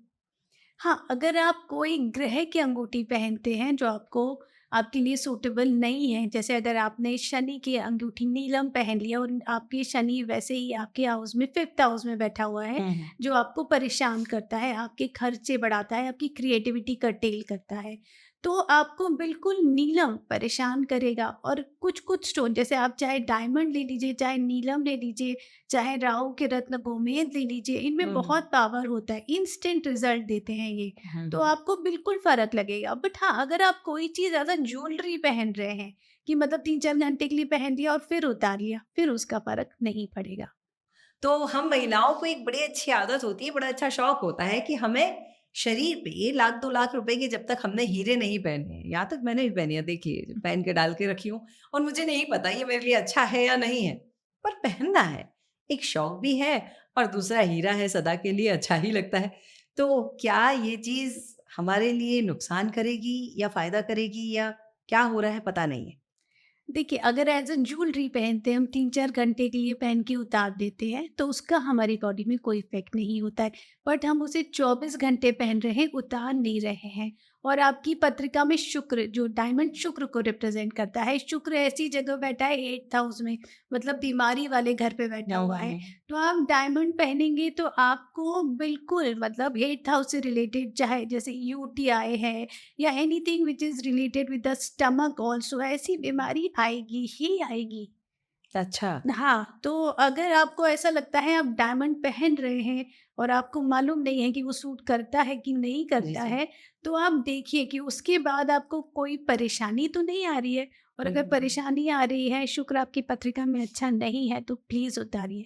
हाँ, अगर आप कोई ग्रह की अंगूठी पहनते हैं जो आपको आपके लिए सूटेबल नहीं है, जैसे अगर आपने शनि की अंगूठी नीलम पहन लिया और आपके शनि वैसे ही आपके हाउस में 5th हाउस में बैठा हुआ है, हुँ, हुँ। जो आपको परेशान करता है, आपके खर्चे बढ़ाता है, आपकी क्रिएटिविटी कर्टेल करता है, तो आपको बिल्कुल नीलम परेशान करेगा। और कुछ-कुछ स्टोन, जैसे आप चाहे डायमंड ले लीजिए, चाहे नीलम ले लीजिए, चाहे राहु के रत्न गोमेद ले लीजिए, इनमें हुँ, बहुत पावर होता है, इंस्टेंट रिजल्ट देते हैं ये। हुँ, तो हुँ। आपको बिल्कुल फ़र्क लगेगा। बट हाँ, अगर आप कोई चीज़ ज़्यादा ज्वेलरी पहन रहे हैं कि मतलब 3-4 घंटे के लिए पहन लिया और फिर उतार लिया, फिर उसका फ़र्क नहीं पड़ेगा। तो हम महिलाओं को एक बड़ी अच्छी आदत होती है, बड़ा अच्छा शौक होता है कि हमें शरीर पे लाख 2 लाख रुपए के जब तक हमने हीरे नहीं पहने हैं, यहाँ तक मैंने भी पहनी है, देखिए पहन के डाल के रखी हूँ और मुझे नहीं पता ये मेरे लिए अच्छा है या नहीं है, पर पहनना है। एक शौक भी है और दूसरा हीरा है, सदा के लिए अच्छा ही लगता है। तो क्या ये चीज़ हमारे लिए नुकसान करेगी या फ़ायदा करेगी या क्या हो रहा है पता नहीं है? देखिए, अगर एज़ अ ज्वेलरी पहनते हैं हम, 3-4 घंटे के लिए पहन के उतार देते हैं, तो उसका हमारी बॉडी में कोई इफ़ेक्ट नहीं होता है। बट हम उसे 24 घंटे पहन रहे हैं, उतार नहीं रहे हैं। और आपकी पत्रिका में शुक्र, जो डायमंड शुक्र को रिप्रेज़ेंट करता है, शुक्र ऐसी जगह बैठा है 8th हाउस में, मतलब बीमारी वाले घर पे बैठा हुआ है। तो आप डायमंड पहनेंगे तो आपको बिल्कुल, मतलब 8th हाउस से रिलेटेड, चाहे जैसे यूटीआई है या anything which is related with the stomach also, ऐसी बीमारी आएगी ही आएगी। अच्छा। हाँ, तो अगर आपको ऐसा लगता है आप डायमंड पहन रहे हैं और आपको मालूम नहीं है कि वो सूट करता है कि नहीं जी, करता जी। है, तो आप देखिए कि उसके बाद आपको कोई परेशानी तो नहीं आ रही है, और अगर परेशानी आ रही है, शुक्र आपकी पत्रिका में अच्छा नहीं है, तो प्लीज़ उतारिए।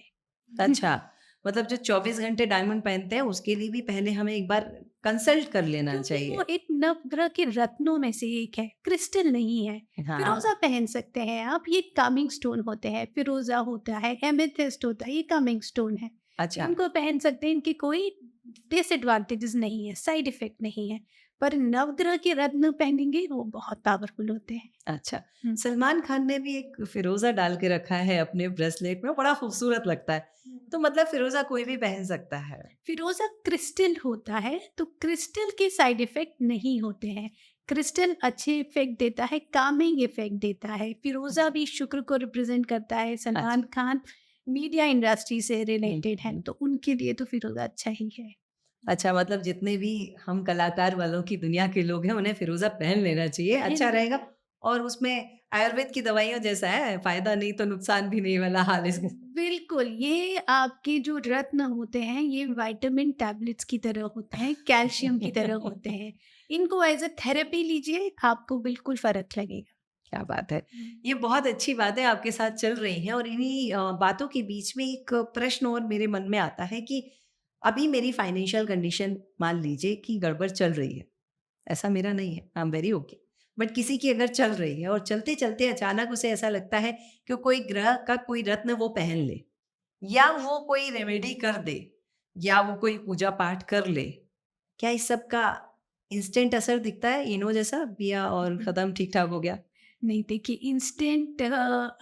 अच्छा, मतलब जो 24 घंटे डायमंड पहनते हैं उसके लिए भी पहले हमें एक बार कंसल्ट कर लेना क्योंकि वो चाहिए। एक नवग्रह के रत्नों में से एक है, क्रिस्टल नहीं है। हाँ। फिरोज़ा पहन सकते हैं आप, ये कामिंग स्टोन होते हैं, फिरोज़ा होता है, एमेथिस्ट होता है, ये कामिंग स्टोन है। अच्छा। इनको पहन सकते हैं, इनके कोई डिसएडवांटेजेस नहीं है, साइड इफ़ेक्ट नहीं है। पर नवग्रह के रत्न पहनेंगे वो बहुत पावरफुल होते हैं। अच्छा, हुँ। सलमान खान ने भी एक फिरोज़ा डाल के रखा है अपने ब्रेसलेट में, बड़ा खूबसूरत लगता है। तो मतलब फिरोज़ा कोई भी पहन सकता है। फिरोज़ा क्रिस्टल होता है, तो क्रिस्टल के साइड इफ़ेक्ट नहीं होते हैं। क्रिस्टल अच्छे इफ़ेक्ट देता है, कामिंग इफ़ेक्ट देता है। फिरोज़ा भी शुक्र को रिप्रेज़ेंट करता है। अच्छा। सलमान खान मीडिया इंडस्ट्री से हुँ, रिलेटेड हैं, हुँ। तो उनके लिए तो फिरोज़ा अच्छा ही है। अच्छा, मतलब जितने भी हम कलाकार वालों की दुनिया के लोग हैं, उन्हें फिरोज़ा पहन लेना चाहिए, पहन अच्छा लेना रहेगा। और उसमें आयुर्वेद की दवाइयों जैसा है, फ़ायदा नहीं तो नुकसान भी नहीं वाला हाल इसका। बिल्कुल, ये आपके जो रत्न होते हैं, ये विटामिन टैबलेट्स की तरह होते हैं, कैल्शियम की तरह होते हैं। इनको एज़ अ थेरेपी लीजिए, आपको बिल्कुल फ़र्क लगेगा। क्या बात है! हुँ। ये बहुत अच्छी बातें आपके साथ चल रही हैं और इन्हीं बातों के बीच में एक प्रश्न और मेरे मन में आता है कि अभी मेरी फाइनेंशियल कंडीशन मान लीजिए कि गड़बड़ चल रही है। ऐसा मेरा नहीं है, I am very okay. But किसी की अगर चल रही है और चलते-चलते अचानक उसे ऐसा लगता है कि कोई ग्रह का कोई रत्न वो पहन ले या वो कोई रेमेडी कर दे या वो कोई पूजा-पाठ कर ले। क्या इस सब का इंस्टेंट असर दिखता है इनो जैसा पिया और खत्म ठीक-ठाक हो गया? नहीं, देखिए इंस्टेंट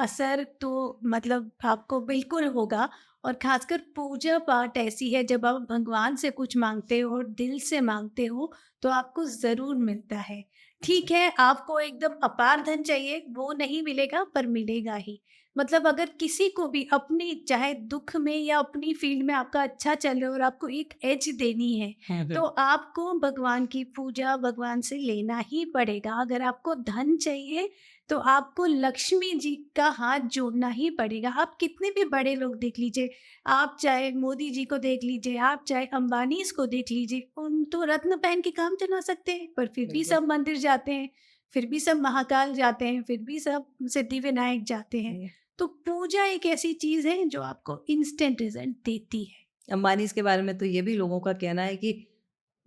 असर तो मतलब आपको बिल्कुल होगा, और खासकर पूजा पाठ ऐसी है, जब आप भगवान से कुछ मांगते हो और दिल से मांगते हो, तो आपको ज़रूर मिलता है। ठीक है, आपको एकदम अपार धन चाहिए, वो नहीं मिलेगा, पर मिलेगा ही। मतलब अगर किसी को भी अपनी चाहे दुख में या अपनी फील्ड में आपका अच्छा चल रहा है और आपको एक एज देनी है, हुँ, तो हुँ। आपको भगवान की पूजा भगवान से लेना ही पड़ेगा। अगर आपको धन चाहिए, तो आपको लक्ष्मी जी का हाथ जोड़ना ही पड़ेगा। आप कितने भी बड़े लोग देख लीजिए, आप चाहे मोदी जी को देख लीजिए, आप चाहे अंबानीज़ को देख लीजिए, उन तो रत्न पहन के काम चला सकते हैं, पर फिर भी बिल्कुल। सब मंदिर जाते हैं, फिर भी सब महाकाल जाते हैं, फिर भी सब सिद्धिविनायक जाते हैं। तो पूजा एक ऐसी चीज़ है जो आपको इंस्टेंट रिज़ल्ट देती है। अंबानीज़ के बारे में तो ये भी लोगों का कहना है कि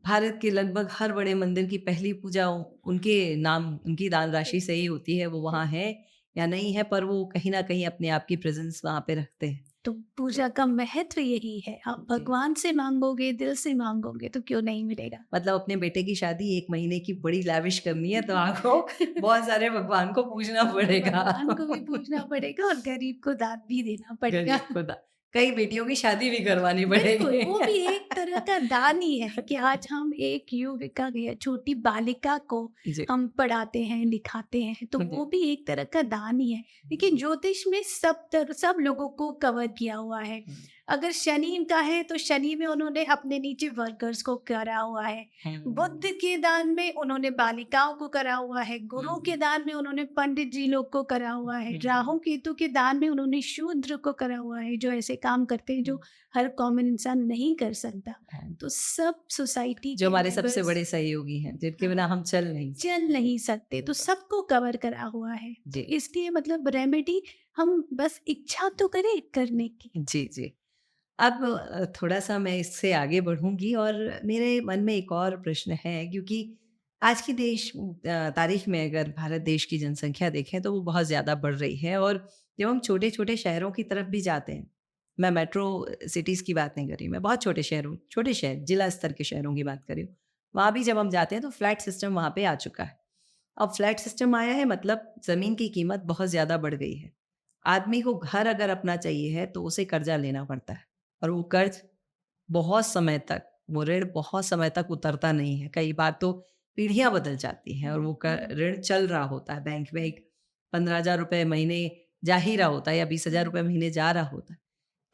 भारत के लगभग हर बड़े मंदिर की पहली पूजा उनके नाम, उनकी दान राशि से ही होती है। वो वहाँ हैं या नहीं है, पर वो कहीं न कहीं अपने आप की प्रेज़ेंस वहाँ पे रखते हैं। तो पूजा का महत्व यही है, आप जी। भगवान से माँगोगे, दिल से माँगोगे, तो क्यों नहीं मिलेगा। मतलब अपने बेटे की शादी 1 महीने की बड़ी लाविश करनी है तो आपको बहुत सारे भगवान को पूजना पड़ेगा। भगवान को भी पूजना पड़ेगा और गरीब को दान भी देना पड़ेगा। गरीब को दा कई बेटियों की शादी भी करवानी बिल्कुल, पड़ेगी। वो भी एक तरह का दान ही है कि आज हम एक युविका या छोटी बालिका को जी, हम पढ़ाते हैं, लिखाते हैं, तो जी। वो भी एक तरह का दान ही है। देखिए, ज्योतिष में सब लोगों को कवर किया हुआ है। अगर शनि का है, तो शनि में उन्होंने अपने नीचे वर्कर्स को करा हुआ है। बुध के दान में उन्होंने बालिकाओं को करा हुआ है। गुरु के दान में उन्होंने पंडित जी लोग को करा हुआ है। राहु केतु के दान में उन्होंने शूद्र को करा हुआ है, जो ऐसे काम करते हैं जो हर कॉमन इंसान नहीं कर सकता। तो सब सोसाइटी जो के हमारे सबसे मेंबर्स बड़े सहयोगी हैं, जिनके बिना हम चल नहीं सकते। चल नहीं सकते, तो सबको कवर करा हुआ है। तो जी, इसलिए मतलब रेमेडी हम बस इच्छा तो करें करने की। जी, जी। अब थोड़ा-सा मैं इससे आगे बढ़ूँगी और मेरे मन में एक और प्रश्न है क्योंकि आज की तारीख में अगर भारत देश की जनसंख्या देखें तो वो बहुत ज़्यादा बढ़ रही है और जब हम छोटे-छोटे शहरों की तरफ भी जाते हैं, मैं मेट्रो सिटीज़ की बात नहीं कर रही, मैं बहुत छोटे शहर, जिला स्तर के शहरों की बात कर रही हूँ। वहाँ भी जब हम जाते हैं तो फ्लैट सिस्टम वहाँ पे आ चुका है। अब फ्लैट सिस्टम आया है मतलब ज़मीन की कीमत बहुत ज़्यादा बढ़ गई है। आदमी को घर अगर अपना चाहिए है तो उसे कर्जा लेना पड़ता है और वो कर्ज बहुत समय तक वो ऋण बहुत समय तक उतरता नहीं है। कई बार तो पीढ़ियाँ बदल जाती हैं और वो ऋण चल रहा होता है बैंक में एक 15,000 रुपए महीने जा ही रहा होता है या 20,000 रुपए महीने जा रहा होता है।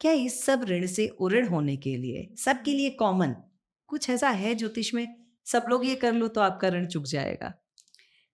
क्या इस सब ऋण से उऋण होने के लिए सबके लिए कॉमन कुछ ऐसा है ज्योतिष में सब लोग ये कर लो तो आपका ऋण चुक जाएगा?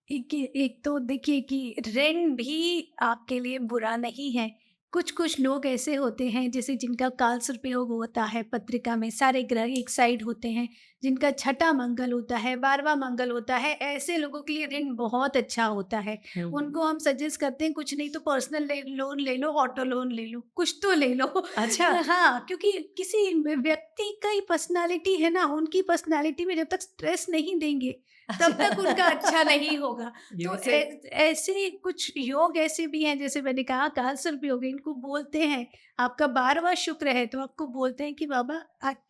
एक एक तो देखिए कि ऋण भी आपके लिए बुरा नहीं है। कुछ कुछ लोग ऐसे होते हैं जैसे जिनका काल प्रयोग होता है पत्रिका में, सारे ग्रह एक साइड होते हैं, जिनका छठा मंगल होता है, 12वां मंगल होता है, ऐसे लोगों के लिए ऋण बहुत अच्छा होता है। उनको हम सजेस्ट करते हैं कुछ नहीं तो पर्सनल लोन ले लो, ऑटो लोन ले लो, कुछ तो ले लो। अच्छा। हाँ, क्योंकि किसी व्यक्ति का ही पर्सनालिटी है ना, उनकी पर्सनालिटी में जब तक स्ट्रेस नहीं देंगे तब तक उनका अच्छा नहीं होगा। ये तो भी सही। ऐसे कुछ योग ऐसे भी हैं, जैसे मैंने कहा काल सर्प योग, इनको बोलते हैं आपका 12वां शुक्र है तो आपको बोलते हैं कि बाबा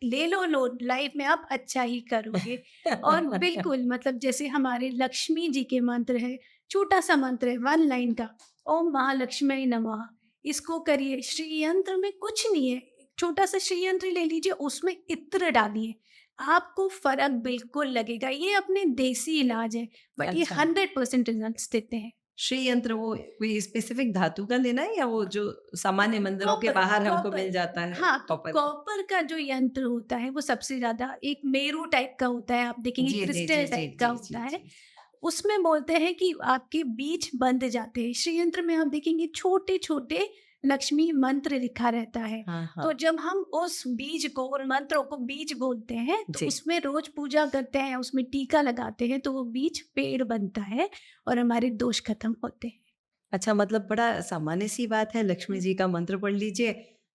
ले लो लोन, लाइफ में आप अच्छा ही करोगे। और बिल्कुल मतलब जैसे हमारे लक्ष्मी जी के मंत्र है, छोटा सा मंत्र है 1 लाइन का, ओम महालक्ष्मी नमः। इसको करिए। श्री यंत्र में कुछ नहीं है, छोटा सा श्री यंत्र ले लीजिए, उसमें इत्र डालिए, आपको फर्क बिल्कुल लगेगा। ये अपने देसी इलाज है, बट ये अच्छा। 100% रिजल्ट्स देते हैं। श्री यंत्र वो कोई स्पेसिफिक धातु का लेना है या वो जो सामान्य मंदिरों के कॉपर, बाहर हमको कॉपर। मिल जाता है? हाँ, तो कॉपर। कॉपर का जो यंत्र होता है वो सबसे ज्यादा एक मेरू टाइप का होता है, आप देखेंगे जी जी जी क्रिस्टल जी टाइप का जी जी होता है। जी। उसमें बोलते हैं कि आपके बीज बंध जाते हैं। श्री यंत्र में आप देखेंगे छोटे छोटे लक्ष्मी मंत्र लिखा रहता है। हाँ तो हाँ जब हम उस बीज को, उन मंत्रों को बीज बोलते हैं, तो जी। उसमें रोज पूजा करते हैं, उसमें टीका लगाते हैं, तो वो बीज पेड़ बनता है और हमारे दोष खत्म होते हैं। अच्छा, मतलब बड़ा सामान्य सी बात है, लक्ष्मी जी का मंत्र पढ़ लीजिए,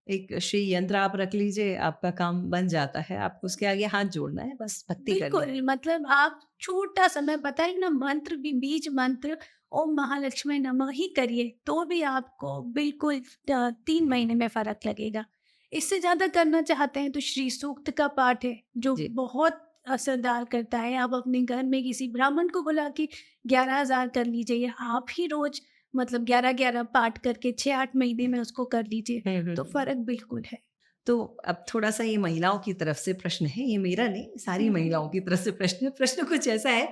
एक श्री यंत्र आप रख लीजिए, आपका काम बन जाता है। आपको उसके आगे हाथ जोड़ना है, बस भक्ति करनी है। बिल्कुल, मतलब आप छोटा सा, मैं बताई ना, मंत्र भी बीज मंत्र ओम महालक्ष्मी नमः ही करिए तो भी आपको बिल्कुल 3 महीने में फर्क लगेगा। इससे ज्यादा करना चाहते हैं तो श्री सूक्त का पाठ है जो जी। बहुत असरदार करता है। आप अपने घर में किसी ब्राह्मण को बुला के 11,000 कर लीजिए, या आप ही रोज मतलब 11-11 पाठ करके 6-8 महीने में उसको कर लीजिए, तो फर्क बिल्कुल है। तो अब थोड़ा सा ये महिलाओं की तरफ से प्रश्न है, ये मेरा नहीं, सारी महिलाओं की तरफ से प्रश्न है। प्रश्न कुछ ऐसा है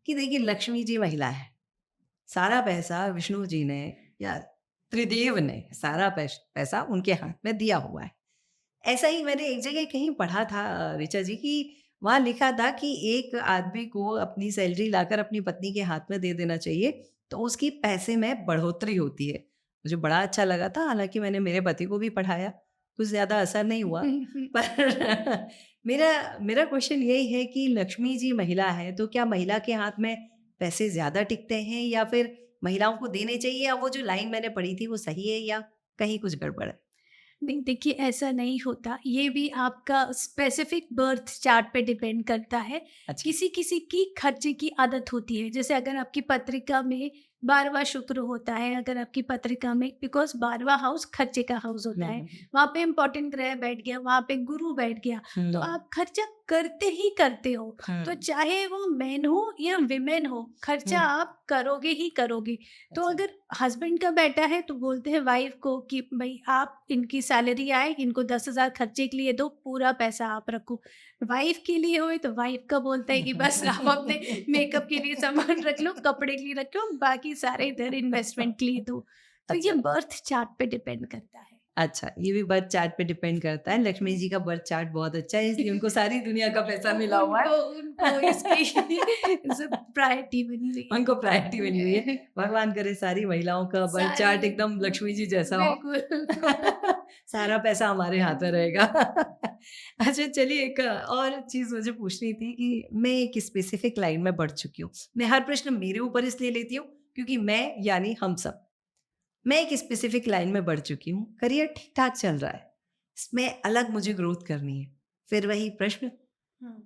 कि देखिए, लक्ष्मी जी महिला है, सारा पैसा विष्णु जी ने या त्रिदेव ने सारा पैसा उनके हाथ में दिया हुआ है। ऐसा ही मैंने एक जगह कहीं पढ़ा था ऋचा जी, कि वहाँ लिखा था कि एक आदमी को अपनी सैलरी लाकर अपनी पत्नी के हाथ में दे देना चाहिए, तो उसकी पैसे में बढ़ोतरी होती है। मुझे बड़ा अच्छा लगा था, हालांकि मैंने मेरे पति को भी पढ़ाया, कुछ ज़्यादा असर नहीं हुआ। पर मेरा मेरा क्वेश्चन यही है कि लक्ष्मी जी महिला है, तो क्या महिला के हाथ में पैसे ज़्यादा टिकते हैं, या फिर महिलाओं को देने चाहिए, या वो जो लाइन मैंने पढ़ी थी वो सही है, या कहीं कुछ गड़बड़ है? नहीं, देखिए ऐसा नहीं होता। ये भी आपका स्पेसिफिक बर्थ चार्ट पे डिपेंड करता है। अच्छा। किसी किसी की खर्चे की आदत होती है, जैसे अगर आपकी पत्रिका में 12वां शुक्र होता है, अगर आपकी पत्रिका में, बिकॉज 12वां हाउस खर्चे का हाउस होता है, वहाँ पे इम्पोर्टेंट ग्रह बैठ गया, वहाँ पे गुरु बैठ गया, तो आप खर्चा करते ही करते हो। तो चाहे वो मैन हो या विमेन हो, खर्चा आप करोगे ही करोगे। तो अच्छा। अगर हस्बैंड का बेटा है तो बोलते हैं वाइफ को कि भाई आप, इनकी सैलरी आए, इनको 10,000 खर्चे के लिए दो, पूरा पैसा आप रखो। वाइफ के लिए हो तो वाइफ का बोलता है कि बस आप अपने मेकअप के लिए सामान रख लो, कपड़े के लिए रख लो, बाकी सारे इधर इन्वेस्टमेंट के लिए दो। तो ये अच्छा। बर्थ चार्ट पे डिपेंड करता है। अच्छा, ये भी बर्थ चार्ट पे डिपेंड करता है। लक्ष्मी जी का बर्थ चार्ट बहुत अच्छा है, इसलिए उनको सारी दुनिया का पैसा मिला हुआ है। उनको इसकी प्रायोरिटी बनी हुई है। उनको प्रायोरिटी मिली हुई है। भगवान करे सारी महिलाओं का बर्थ चार्ट सारी एकदम लक्ष्मी जी जैसा हो। बिल्कुल। सारा पैसा हमारे हाथ में रहेगा। अच्छा, चलिए, एक और चीज़ मुझे पूछनी थी कि मैं एक स्पेसिफिक लाइन में बढ़ चुकी हूँ। मैं हर प्रश्न मेरे ऊपर इसलिए लेती हूँ क्योंकि मैं यानी हम सब, मैं एक स्पेसिफिक लाइन में बढ़ चुकी हूँ, करियर ठीक-ठाक चल रहा है, इसमें अलग मुझे ग्रोथ करनी है। फिर वही प्रश्न,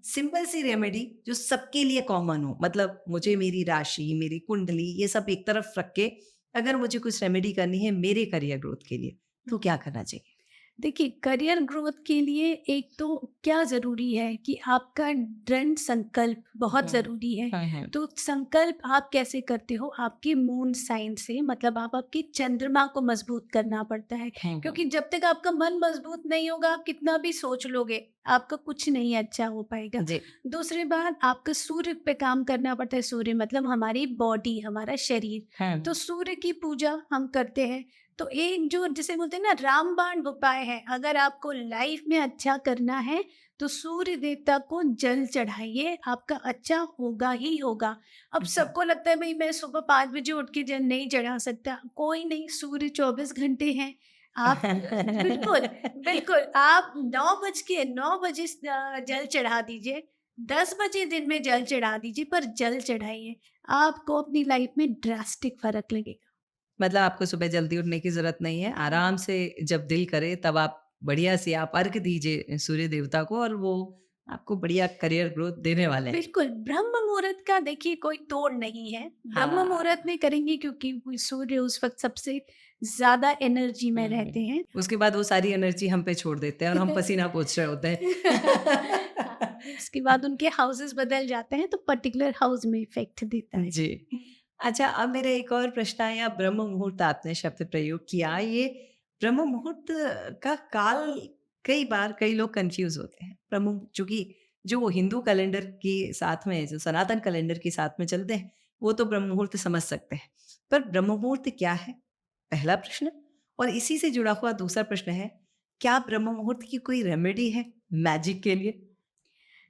सिंपल सी रेमेडी जो सबके लिए कॉमन हो, मतलब मुझे मेरी राशि, मेरी कुंडली, ये सब एक तरफ रख के अगर मुझे कुछ रेमेडी करनी है मेरे करियर ग्रोथ के लिए, तो क्या करना चाहिए? देखिए, करियर ग्रोथ के लिए एक तो क्या ज़रूरी है कि आपका दृढ़ संकल्प बहुत ज़रूरी है। तो संकल्प आप कैसे करते हो? आपके मून साइन से, मतलब आप आपके चंद्रमा को मजबूत करना पड़ता है। क्योंकि जब तक आपका मन मजबूत नहीं होगा, आप कितना भी सोच लोगे, आपका कुछ नहीं अच्छा हो पाएगा। जी। दूसरी बात, आपका सूर्य पे काम करना पड़ता है। सूर्य मतलब हमारी बॉडी, हमारा शरीर। तो सूर्य की पूजा हम करते हैं। तो एक जो जिसे बोलते हैं ना रामबाण उपाय है, अगर आपको लाइफ में अच्छा करना है तो सूर्य देवता को जल चढ़ाइए, आपका अच्छा होगा ही होगा। अब अच्छा। सबको लगता है भाई मैं सुबह 5 बजे उठ के जल नहीं चढ़ा सकता, कोई नहीं, सूर्य 24 घंटे हैं। आप बिल्कुल, बिल्कुल, आप 9 बजे जल चढ़ा दीजिए, 10 बजे दिन में जल चढ़ा दीजिए, पर जल चढ़ाइए, आपको अपनी लाइफ में ड्रास्टिक फ़र्क लगेगा। मतलब आपको सुबह जल्दी उठने की ज़रूरत नहीं है, आराम से जब दिल करे तब आप बढ़िया से आप अर्घ दीजिए सूर्य देवता को और वो आपको बढ़िया करियर ग्रोथ देने वाले हैं। बिल्कुल, ब्रह्म मुहूर्त का देखिए कोई तोड़ नहीं है। ब्रह्म हाँ। मुहूर्त में करेंगे क्योंकि वो सूर्य उस वक़्त सबसे ज़्यादा एनर्जी में रहते हैं। उसके बाद वो सारी एनर्जी हम पे छोड़ देते हैं और हम पसीना पोंछ रहे होते हैं। हाँ, उसके बाद उनके हाउसेस बदल जाते हैं तो पर्टिकुलर हाउस में इफ़ेक्ट देता है। जी। अच्छा, अब मेरा एक और प्रश्न आया, ब्रह्म मुहूर्त आपने शब्द प्रयोग किया, ये ब्रह्म मुहूर्त का काल कई बार कई लोग कन्फ्यूज़ होते हैं। चूँकि जो हिंदू कैलेंडर के साथ में, जो सनातन कैलेंडर के साथ में चलते हैं, वो तो ब्रह्म मुहूर्त समझ सकते हैं। पर ब्रह्म मुहूर्त क्या है? पहला प्रश्न। और इसी से जुड़ा हुआ दूसरा प्रश्न है, क्या ब्रह्म मुहूर्त की कोई रेमेडी है मैजिक के लिए?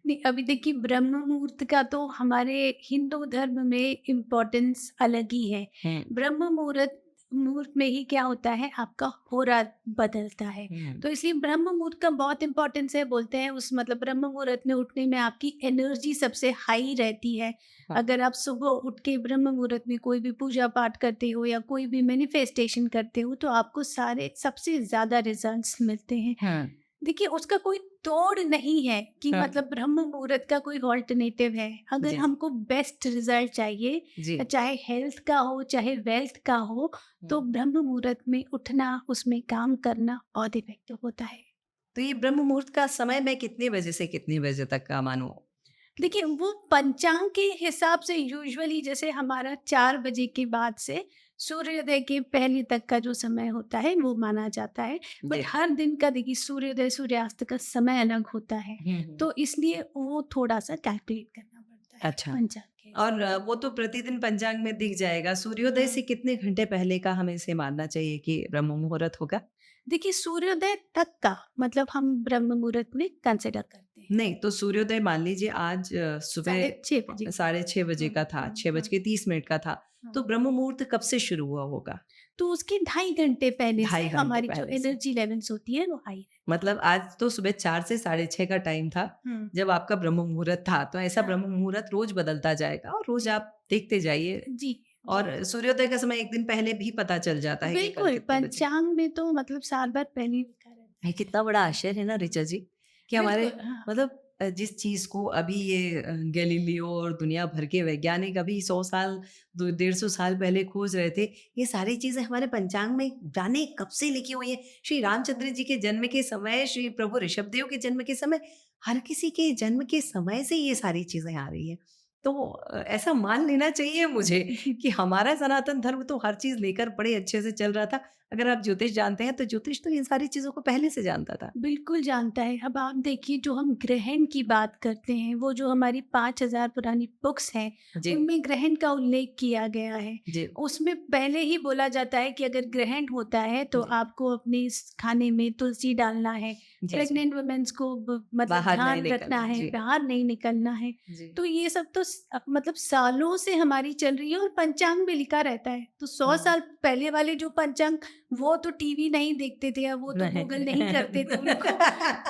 नहीं, अभी देखिए ब्रह्म मुहूर्त का तो हमारे हिंदू धर्म में इम्पोर्टेंस अलग ही है। हुँ। ब्रह्म मुहूर्त मुहूर्त में ही क्या होता है, आपका होरा बदलता है। हुँ। तो इसलिए ब्रह्म मुहूर्त का बहुत इम्पोर्टेंस है। बोलते हैं उस मतलब ब्रह्म मुहूर्त में उठने में आपकी एनर्जी सबसे हाई रहती है। हाँ। अगर आप सुबह उठ के ब्रह्म मुहूर्त में कोई भी पूजा पाठ करते हो या कोई भी मैनिफेस्टेशन करते हो तो आपको सारे सबसे ज़्यादा रिजल्ट्स मिलते हैं। हाँ। देखिए उसका कोई तोड़ नहीं है कि हाँ। मतलब ब्रह्म मुहूर्त का कोई ऑल्टरनेटिव है। अगर जी। हमको बेस्ट रिजल्ट चाहिए, जी। चाहे हेल्थ का हो चाहे वेल्थ का हो, तो ब्रह्म मुहूर्त में उठना, उसमें काम करना बहुत इफेक्टिव होता है। तो ये ब्रह्म मुहूर्त का समय मैं कितने बजे से कितने बजे तक का मानूँ? देखिए वो पंचांग के हिसाब से यूजुअली जैसे हमारा 4 बजे के बाद से सूर्योदय के पहले तक का जो समय होता है वो माना जाता है। बट जी। हर दिन का देखिए सूर्योदय सूर्यास्त का समय अलग होता है, हुँ। तो इसलिए वो थोड़ा सा कैलकुलेट करना पड़ता है अच्छा। पंचांग के हिसाब और वो तो प्रतिदिन पंचांग में दिख जाएगा। सूर्योदय से। से कितने घंटे पहले का हमें इसे मानना चाहिए कि ब्रह्म मुहूर्त होगा? देखिए सूर्योदय तक का मतलब हम ब्रह्म मुहूर्त में कंसिडर करते हैं। नहीं, तो सूर्योदय मान लीजिए आज साढ़े सुबह 6 बजे। 6:30 का था, 6 बज के 30 मिनट का था, तो हाँ। ब्रह्म मुहूर्त कब से शुरू हुआ होगा? तो उसके 2.5 घंटे पहले से 2.5 घंटे हमारी जो पहले से। एनर्जी लेवल्स होती है वो हाई। मतलब आज तो सुबह 4 से 6:30 का टाइम था, हम्म। जब आपका ब्रह्म मुहूर्त था, तो ऐसा हाँ। ब्रह्म मुहूर्त रोज़ बदलता जाएगा और रोज़ आप देखते जाइए जी। और सूर्योदय का समय 1 दिन पहले भी पता चल जाता है कि कल बिल्कुल, कितने बजे। पंचांग में तो मतलब साल भर पहले लिखा रहता ये है। कितना बड़ा आश्चर्य है ना ऋचा जी, कि हमारे बिल्कुल, हाँ। मतलब जिस चीज़ को अभी ये गैलीलियो और दुनिया भर के वैज्ञानिक अभी 100 साल, 150 साल पहले खोज रहे थे, ये सारी चीज़ें हमारे पंचांग में जाने कब से लिखी हुई हैं। श्री रामचंद्र जी के जन्म के समय, श्री प्रभु ऋषभदेव के जन्म के समय, हर किसी के जन्म के समय से ये सारी चीज़ें आ रही हैं। तो ऐसा मान लेना चाहिए मुझे कि हमारा सनातन धर्म तो हर चीज़ लेकर बड़े अच्छे से चल रहा था। अगर आप ज्योतिष जानते हैं, तो ज्योतिष तो इन सारी चीज़ों को पहले से जानता था। बिल्कुल जानता है। अब आप देखिए जो हम ग्रहण की बात करते हैं, वो जो हमारी 5000 पुरानी बुक्स हैं, जी। उनमें ग्रहण का उल्लेख किया गया है। जी। उसमें पहले ही बोला जाता है कि अगर ग्रहण होता है तो जी। आपको अपने इस खाने में तुलसी डालना है। जी, जी। प्रेग्नेंट वुमेन्स को मतलब बाहर नहीं ध्यान रखना निकलना। है, जी। बाहर नहीं निकलना है। जी। तो ये सब तो मतलब सालों से हमारी चल रही है और पंचांग में लिखा रहता है। तो 100 साल पहले वाले जो पंचांग, वो तो टीवी नहीं देखते थे या वो तो नहीं। गूगल नहीं करते थे उनको।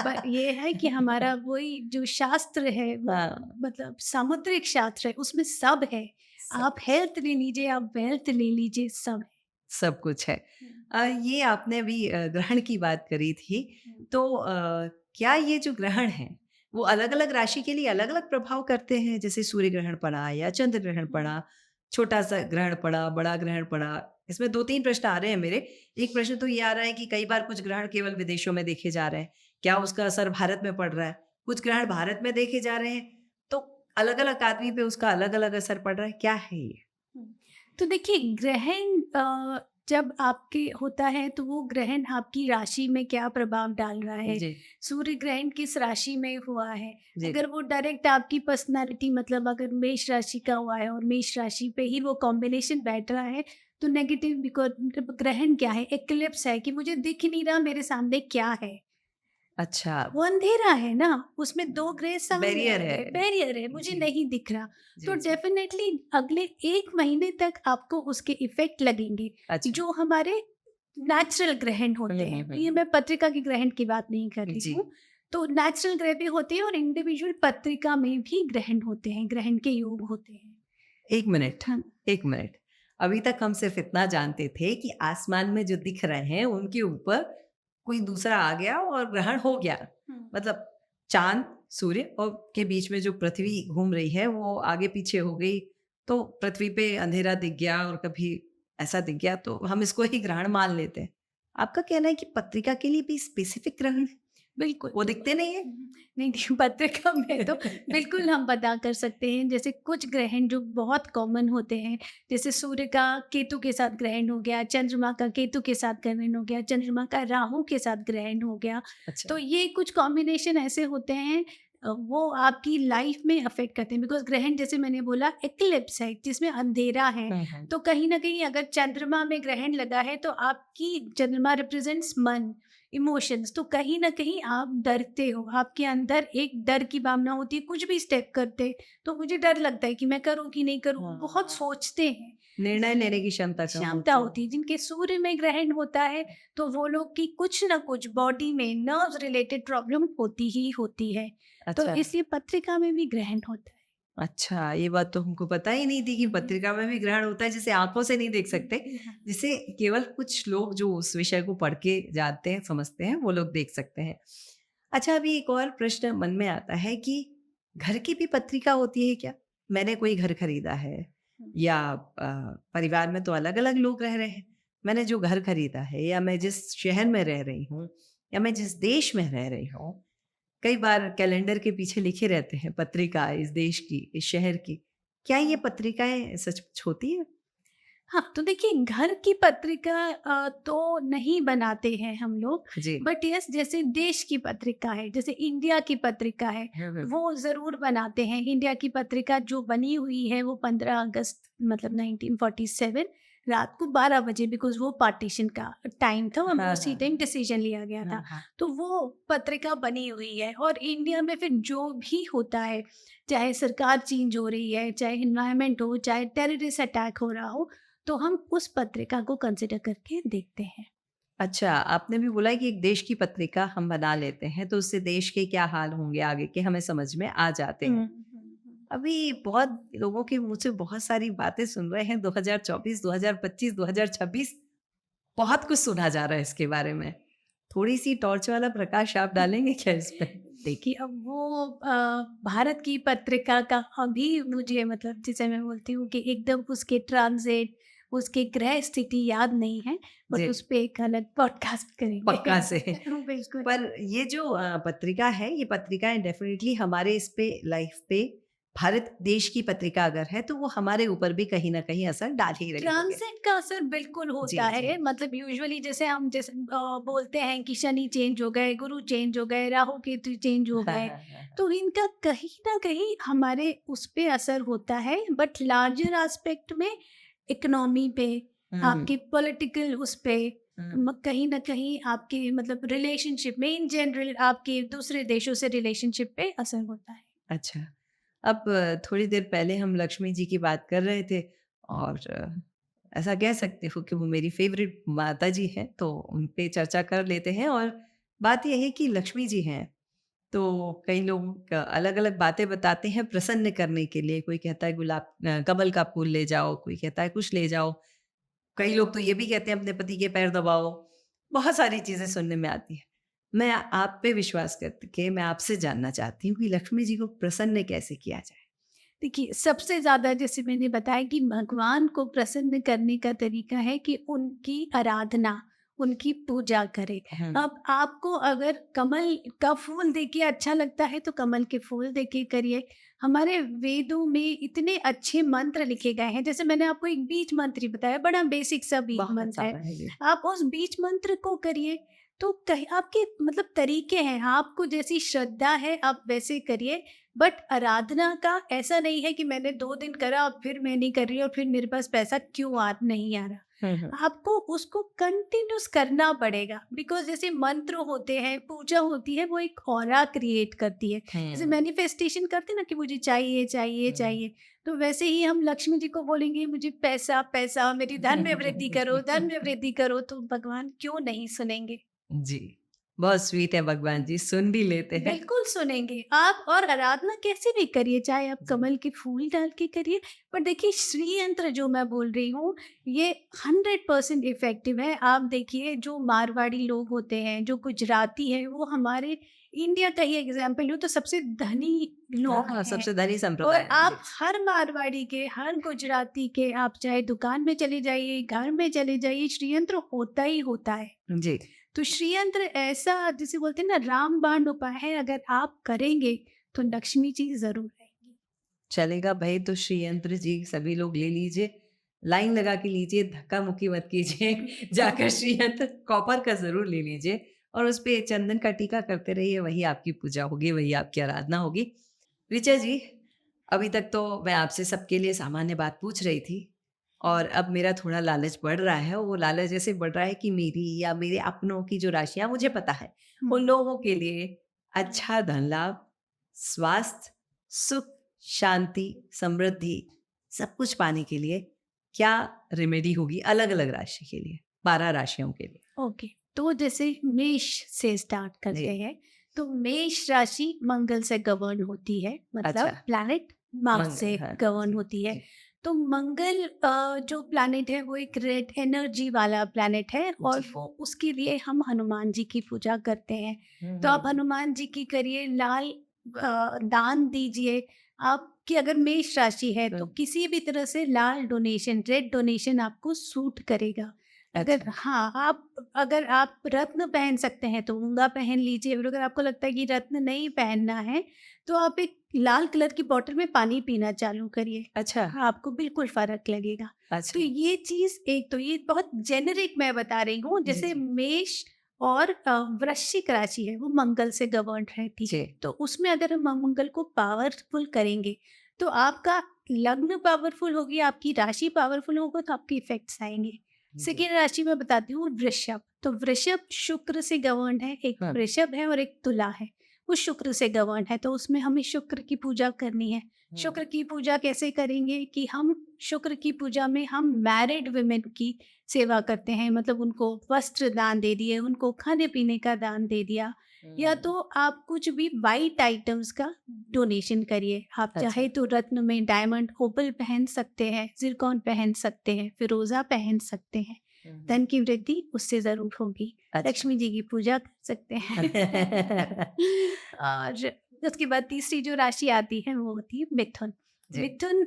पर ये है कि हमारा वही जो शास्त्र है वो हाँ। मतलब सामुद्रिक शास्त्र है, उसमें सब है। सब आप हेल्थ ले लीजिए, आप वेल्थ ले लीजिए, सब है। सब कुछ है। हुँ। ये आपने अभी ग्रहण की बात करी थी, हुँ। तो क्या ये जो ग्रहण है, वो अलग-अलग राशि के लिए अलग-अलग प्रभाव करते हैं? जैसे सूर्य ग्रहण पड़ा या चंद्र ग्रहण हुँ। पड़ा, छोटा-सा ग्रहण पड़ा, बड़ा ग्रहण पड़ा। इसमें 2-3 प्रश्न आ रहे हैं मेरे। एक प्रश्न तो ये आ रहा है कि कई बार कुछ ग्रहण केवल विदेशों में देखे जा रहे हैं। क्या उसका असर भारत में पड़ रहा है? कुछ ग्रहण भारत में देखे जा रहे हैं, तो अलग-अलग आदमी पे उसका अलग-अलग असर पड़ रहा है। क्या है ये? हुँ। तो देखिए ग्रहण जब आपके होता है तो वो ग्रहण आपकी राशि में क्या प्रभाव डाल रहा है, जी। सूर्य ग्रहण किस राशि में हुआ है। जी। अगर वो डायरेक्ट आपकी पर्सनैलिटी मतलब अगर मेष राशि का हुआ है और मेष राशि पे ही वो कॉम्बिनेशन बैठ रहा है तो नेगेटिव। बिकॉज़ ग्रहण क्या है, एक्लिप्स है कि मुझे दिख नहीं रहा मेरे सामने क्या है। अच्छा, वो अंधेरा है ना, उसमें 2 ग्रे सामने आ बैरियर है। गए, बैरियर है, मुझे जी। नहीं दिख रहा। जी, तो जी। डेफ़िनेटली अगले 1 महीने तक आपको उसके इफ़ेक्ट लगेंगे, अच्छा। जो हमारे नेचुरल ग्रहण होते हैं। ये मैं पत्रिका के ग्रहण की बात नहीं कर रही जी। हूँ। तो नेचुरल ग्रह भी होते हैं और इंडिविजुअल पत्रिका में भी ग्रहण होते हैं, ग्रहण के योग होते हैं। एक मिनट, हाँ। एक मिनट। अभी तक हम सिर्फ इतना जानते थे कि आसमान में जो दिख रहे हैं उनके ऊपर कोई दूसरा आ गया और ग्रहण हो गया। मतलब चांद, सूर्य और के बीच में जो पृथ्वी घूम रही है वो आगे पीछे हो गई, तो पृथ्वी पे अंधेरा दिख गया और कभी ऐसा दिख गया, तो हम इसको ही ग्रहण मान लेते हैं। आपका कहना है कि पत्रिका के लिए भी स्पेसिफिक ग्रहण है? बिल्कुल। वो दिखते नहीं है? नहीं, पत्रिका में तो बिल्कुल हम पता कर सकते हैं। जैसे कुछ ग्रहण जो बहुत कॉमन होते हैं, जैसे सूर्य का केतु के साथ ग्रहण हो गया, चंद्रमा का केतु के साथ ग्रहण हो गया, चंद्रमा का राहु के साथ ग्रहण हो गया। अच्छा। तो ये कुछ कॉम्बिनेशन ऐसे होते हैं, वो आपकी लाइफ में अफेक्ट करते हैं। बिकॉज ग्रहण, जैसे मैंने बोला, एक्लिप्स है जिसमें अंधेरा है। तो कहीं ना कहीं अगर चंद्रमा में ग्रहण लगा है तो आपकी चंद्रमा रिप्रेजेंट्स मन, इमोशंस, तो कहीं ना कहीं आप डरते हो, आपके अंदर एक डर की भावना होती है। कुछ भी स्टेप करते तो मुझे डर लगता है कि मैं करूँ कि नहीं करूँ। हाँ। बहुत सोचते हैं, निर्णय लेने की क्षमता होती है। जिनके सूर्य में ग्रहण होता है तो वो लोग की कुछ ना कुछ बॉडी में नर्व्स रिलेटेड प्रॉब्लम होती ही होती है। तो अच्छा। इसलिए पत्रिका में भी ग्रहण होता है। अच्छा, ये बात तो हमको पता ही नहीं थी कि पत्रिका में भी ग्रहण होता है, जिसे आंखों से नहीं देख सकते, जिसे केवल कुछ लोग जो उस विषय को पढ़ के जानते हैं, समझते हैं, वो लोग देख सकते हैं। अच्छा, अभी एक और प्रश्न मन में आता है कि घर की भी पत्रिका होती है क्या? मैंने कोई घर खरीदा है या परिवार में तो अलग-अलग लोग रह रहे हैं। मैंने जो घर खरीदा है या मैं जिस शहर में रह रही हूँ या मैं जिस देश में रह रही हूँ, कई बार कैलेंडर के पीछे लिखे रहते हैं पत्रिका इस देश की, इस शहर की। क्या ये पत्रिकाएँ सचमुच होती हैं? हाँ, तो देखिए, घर की पत्रिका तो नहीं बनाते हैं हम लोग, जी। बट यस, जैसे देश की पत्रिका है, जैसे इंडिया की पत्रिका है, वो ज़रूर बनाते हैं। इंडिया की पत्रिका जो बनी हुई है वो 15 अगस्त मतलब 1947 रात को 12 बजे, बिकॉज़ वो पार्टीशन का टाइम था और हाँ, उसी हाँ। टाइम डिसीजन लिया गया था। हाँ। तो वो पत्रिका बनी हुई है। और इंडिया में फिर जो भी होता है, चाहे सरकार चेंज हो रही है, चाहे एनवायरनमेंट हो, चाहे टेररिस्ट अटैक हो रहा हो, तो हम उस पत्रिका को कंसिडर करके देखते हैं। अच्छा, आपने भी बोला है कि एक देश की पत्रिका हम बना लेते हैं, तो उससे देश के क्या हाल होंगे आगे के हमें समझ में आ जाते हैं। अभी बहुत लोगों के मुँह से बहुत सारी बातें सुन रहे हैं, 2024, 2025, 2026, बहुत कुछ सुना जा रहा है इसके बारे में। थोड़ी-सी टॉर्च वाला प्रकाश आप डालेंगे क्या इस पे? देखिए, अब वो भारत की पत्रिका का अभी मुझे, मतलब जिसे मैं बोलती हूँ कि एकदम उसके ट्रांज़िट, उसके ग्रह स्थिति याद नहीं है, बट जी। उस पे एक अलग पॉडकास्ट करेंगे। पक्का से। बिल्कुल। पर ये जो पत्रिका है, ये पत्रिकाएँ डेफ़िनेटली हमारे इस पे लाइफ़ पे, भारत देश की पत्रिका अगर है, तो वो हमारे ऊपर भी कहीं न कहीं असर डाल ही रही होगी। ट्रांज़िट का असर बिल्कुल जी, होता जी। है। मतलब यूजुअली जैसे हम बोलते हैं कि शनि चेंज हो गए, गुरु चेंज हो गए, राहु केतु चेंज हो हाँ, गए, हाँ, हाँ, हाँ। तो इनका कहीं न कहीं हमारे उस पे असर होता है। बट लार्जर एस्पेक्ट में, इकोनॉमी पे, आपके पॉलिटिकल उस पे, कहीं न कहीं आपके मतलब रिलेशनशिप में, इन जनरल आपके दूसरे देशों से रिलेशनशिप पे असर होता है। अच्छा। अब थोड़ी देर पहले हम लक्ष्मी जी की बात कर रहे थे और ऐसा कह सकते हो कि वो मेरी फ़ेवरेट माताजी हैं, तो उन पे चर्चा कर लेते हैं। और बात ये है कि लक्ष्मी जी हैं, तो कई लोग अलग-अलग बातें बताते हैं प्रसन्न करने के लिए। कोई कहता है कमल का फूल ले जाओ, कोई कहता है कुछ ले जाओ। कई लोग तो ये भी कहते हैं अपने पति के पैर दबाओ। बहुत सारी चीज़ें सुनने में आती हैं। मैं आप पे विश्वास करके मैं आपसे जानना चाहती हूँ कि लक्ष्मी जी को प्रसन्न कैसे किया जाए? देखिए, सबसे ज़्यादा जैसे मैंने बताया कि भगवान को प्रसन्न करने का तरीका है कि उनकी आराधना, उनकी पूजा करें। अब आपको अगर कमल का फूल देके अच्छा लगता है तो कमल के फूल देके करिए। हमारे वेदों में इतने अच्छे मंत्र लिखे गए हैं, जैसे मैंने आपको एक बीज मंत्र ही बताया, बड़ा बेसिक सा बीज बहुत मंत्र है। सारा है जी। आप उस बीज मंत्र को करिए, तो कहीं आपके मतलब तरीके हैं, आपको जैसी श्रद्धा है आप वैसे करिए। बट आराधना का ऐसा नहीं है कि मैंने 2 दिन करा और फिर मैं नहीं कर रही और फिर मेरे पास पैसा क्यों आ नहीं आ रहा। आपको उसको कंटिन्यूस करना पड़ेगा, बिकॉज जैसे मंत्र होते हैं, पूजा होती है, वो एक ऑरा क्रिएट करती है। जैसे मैनिफेस्टेशन करते हैं ना कि मुझे चाहिए चाहिए चाहिए, तो वैसे ही हम लक्ष्मी जी को बोलेंगे मुझे पैसा पैसा, मेरी धन में वृद्धि करो, धन में वृद्धि करो, तो भगवान क्यों नहीं सुनेंगे। जी, बहुत स्वीट है भगवान जी, सुन भी लेते हैं। बिल्कुल सुनेंगे आप, और आराधना कैसे भी करिए, चाहे आप कमल के फूल डाल के करिए, पर देखिए श्री यंत्र जो मैं बोल रही हूँ ये 100% इफेक्टिव है। आप देखिए जो मारवाड़ी लोग होते हैं, जो गुजराती है, वो हमारे इंडिया का ही एग्जाम्पल हो तो सबसे धनी लोग हैं। सबसे धनी और संप्रदाय है। आप हर मारवाड़ी के, हर गुजराती के, आप चाहे दुकान में चले जाइए, घर में चले जाइए, श्री यंत्र होता ही होता है। जी, तो श्री यंत्र ऐसा जिसे बोलते हैं ना रामबाण उपाय है, अगर आप करेंगे तो लक्ष्मी जी जरूर आएंगी। चलेगा भाई, तो श्री यंत्र जी सभी लोग ले लीजिए, लाइन लगा के लीजिए, धक्का मुक्की मत कीजिए, जाकर श्री यंत्र कॉपर का जरूर ले लीजिए और उस पे चंदन का टीका करते रहिए, वही आपकी पूजा होगी, वही आपकी आराधना होगी। ऋचा जी, अभी तक तो मैं आपसे सबके लिए सामान्य बात पूछ रही थी और अब मेरा थोड़ा लालच बढ़ रहा है। वो लालच जैसे बढ़ रहा है कि मेरी या मेरे अपनों की जो राशियां मुझे पता है, उन लोगों के लिए अच्छा धन लाभ, स्वास्थ्य, सुख, शांति, समृद्धि सब कुछ पाने के लिए क्या रेमेडी होगी अलग अलग राशि के लिए, 12 राशियों के लिए? ओके, तो जैसे मेष से स्टार्ट करते हैं, तो मेष राशि मंगल से गवर्न होती है, मतलब अच्छा। प्लैनेट मार्स मंगल, से हाँ, गवर्न होती है। जी। तो मंगल जो प्लैनेट है वो एक रेड एनर्जी वाला प्लैनेट है, और जी। वो उसके लिए हम हनुमान जी की पूजा करते हैं। तो आप हनुमान जी की करिए, लाल दान दीजिए। आपकी अगर मेष राशि है तो किसी भी तरह से लाल डोनेशन, रेड डोनेशन आपको सूट करेगा। अगर अगर आप रत्न पहन सकते हैं तो मूंगा पहन लीजिए, और अगर आपको लगता है कि रत्न नहीं पहनना है तो आप एक लाल कलर की बोतल में पानी पीना चालू करिए। अच्छा। आपको बिल्कुल फर्क लगेगा। अच्छा। तो ये चीज एक, तो ये बहुत जेनेरिक मैं बता रही हूँ। जैसे जी। मेष और वृश्चिक राशि है वो मंगल से गवर्न रहती है, तो उसमें अगर हम मंगल को पावरफुल करेंगे तो आपका लग्न पावरफुल होगी, आपकी राशि पावरफुल होगा, तो आपके इफेक्ट्स आएंगे। सेकेंड राशि में बताती हूँ वृषभ। तो वृषभ शुक्र से गवर्न है, एक वृषभ है और एक तुला है, वो शुक्र से गवर्न है। तो उसमें हमें शुक्र की पूजा करनी है। शुक्र की पूजा कैसे करेंगे कि हम शुक्र की पूजा में हम मैरिड वुमेन की सेवा करते हैं, मतलब उनको वस्त्र दान दे दिए, उनको खाने पीने का दान दे दिया, या तो आप कुछ भी वाइट आइटम्स का डोनेशन करिए। आप चाहे तो रत्न में डायमंड ओपल पहन सकते हैं, जिरकॉन पहन सकते हैं, फिरोजा पहन सकते हैं, धन की वृद्धि उससे जरूर होगी। लक्ष्मी जी की पूजा कर सकते हैं। और उसके बाद तीसरी जो राशि आती है वो होती है मिथुन। मिथुन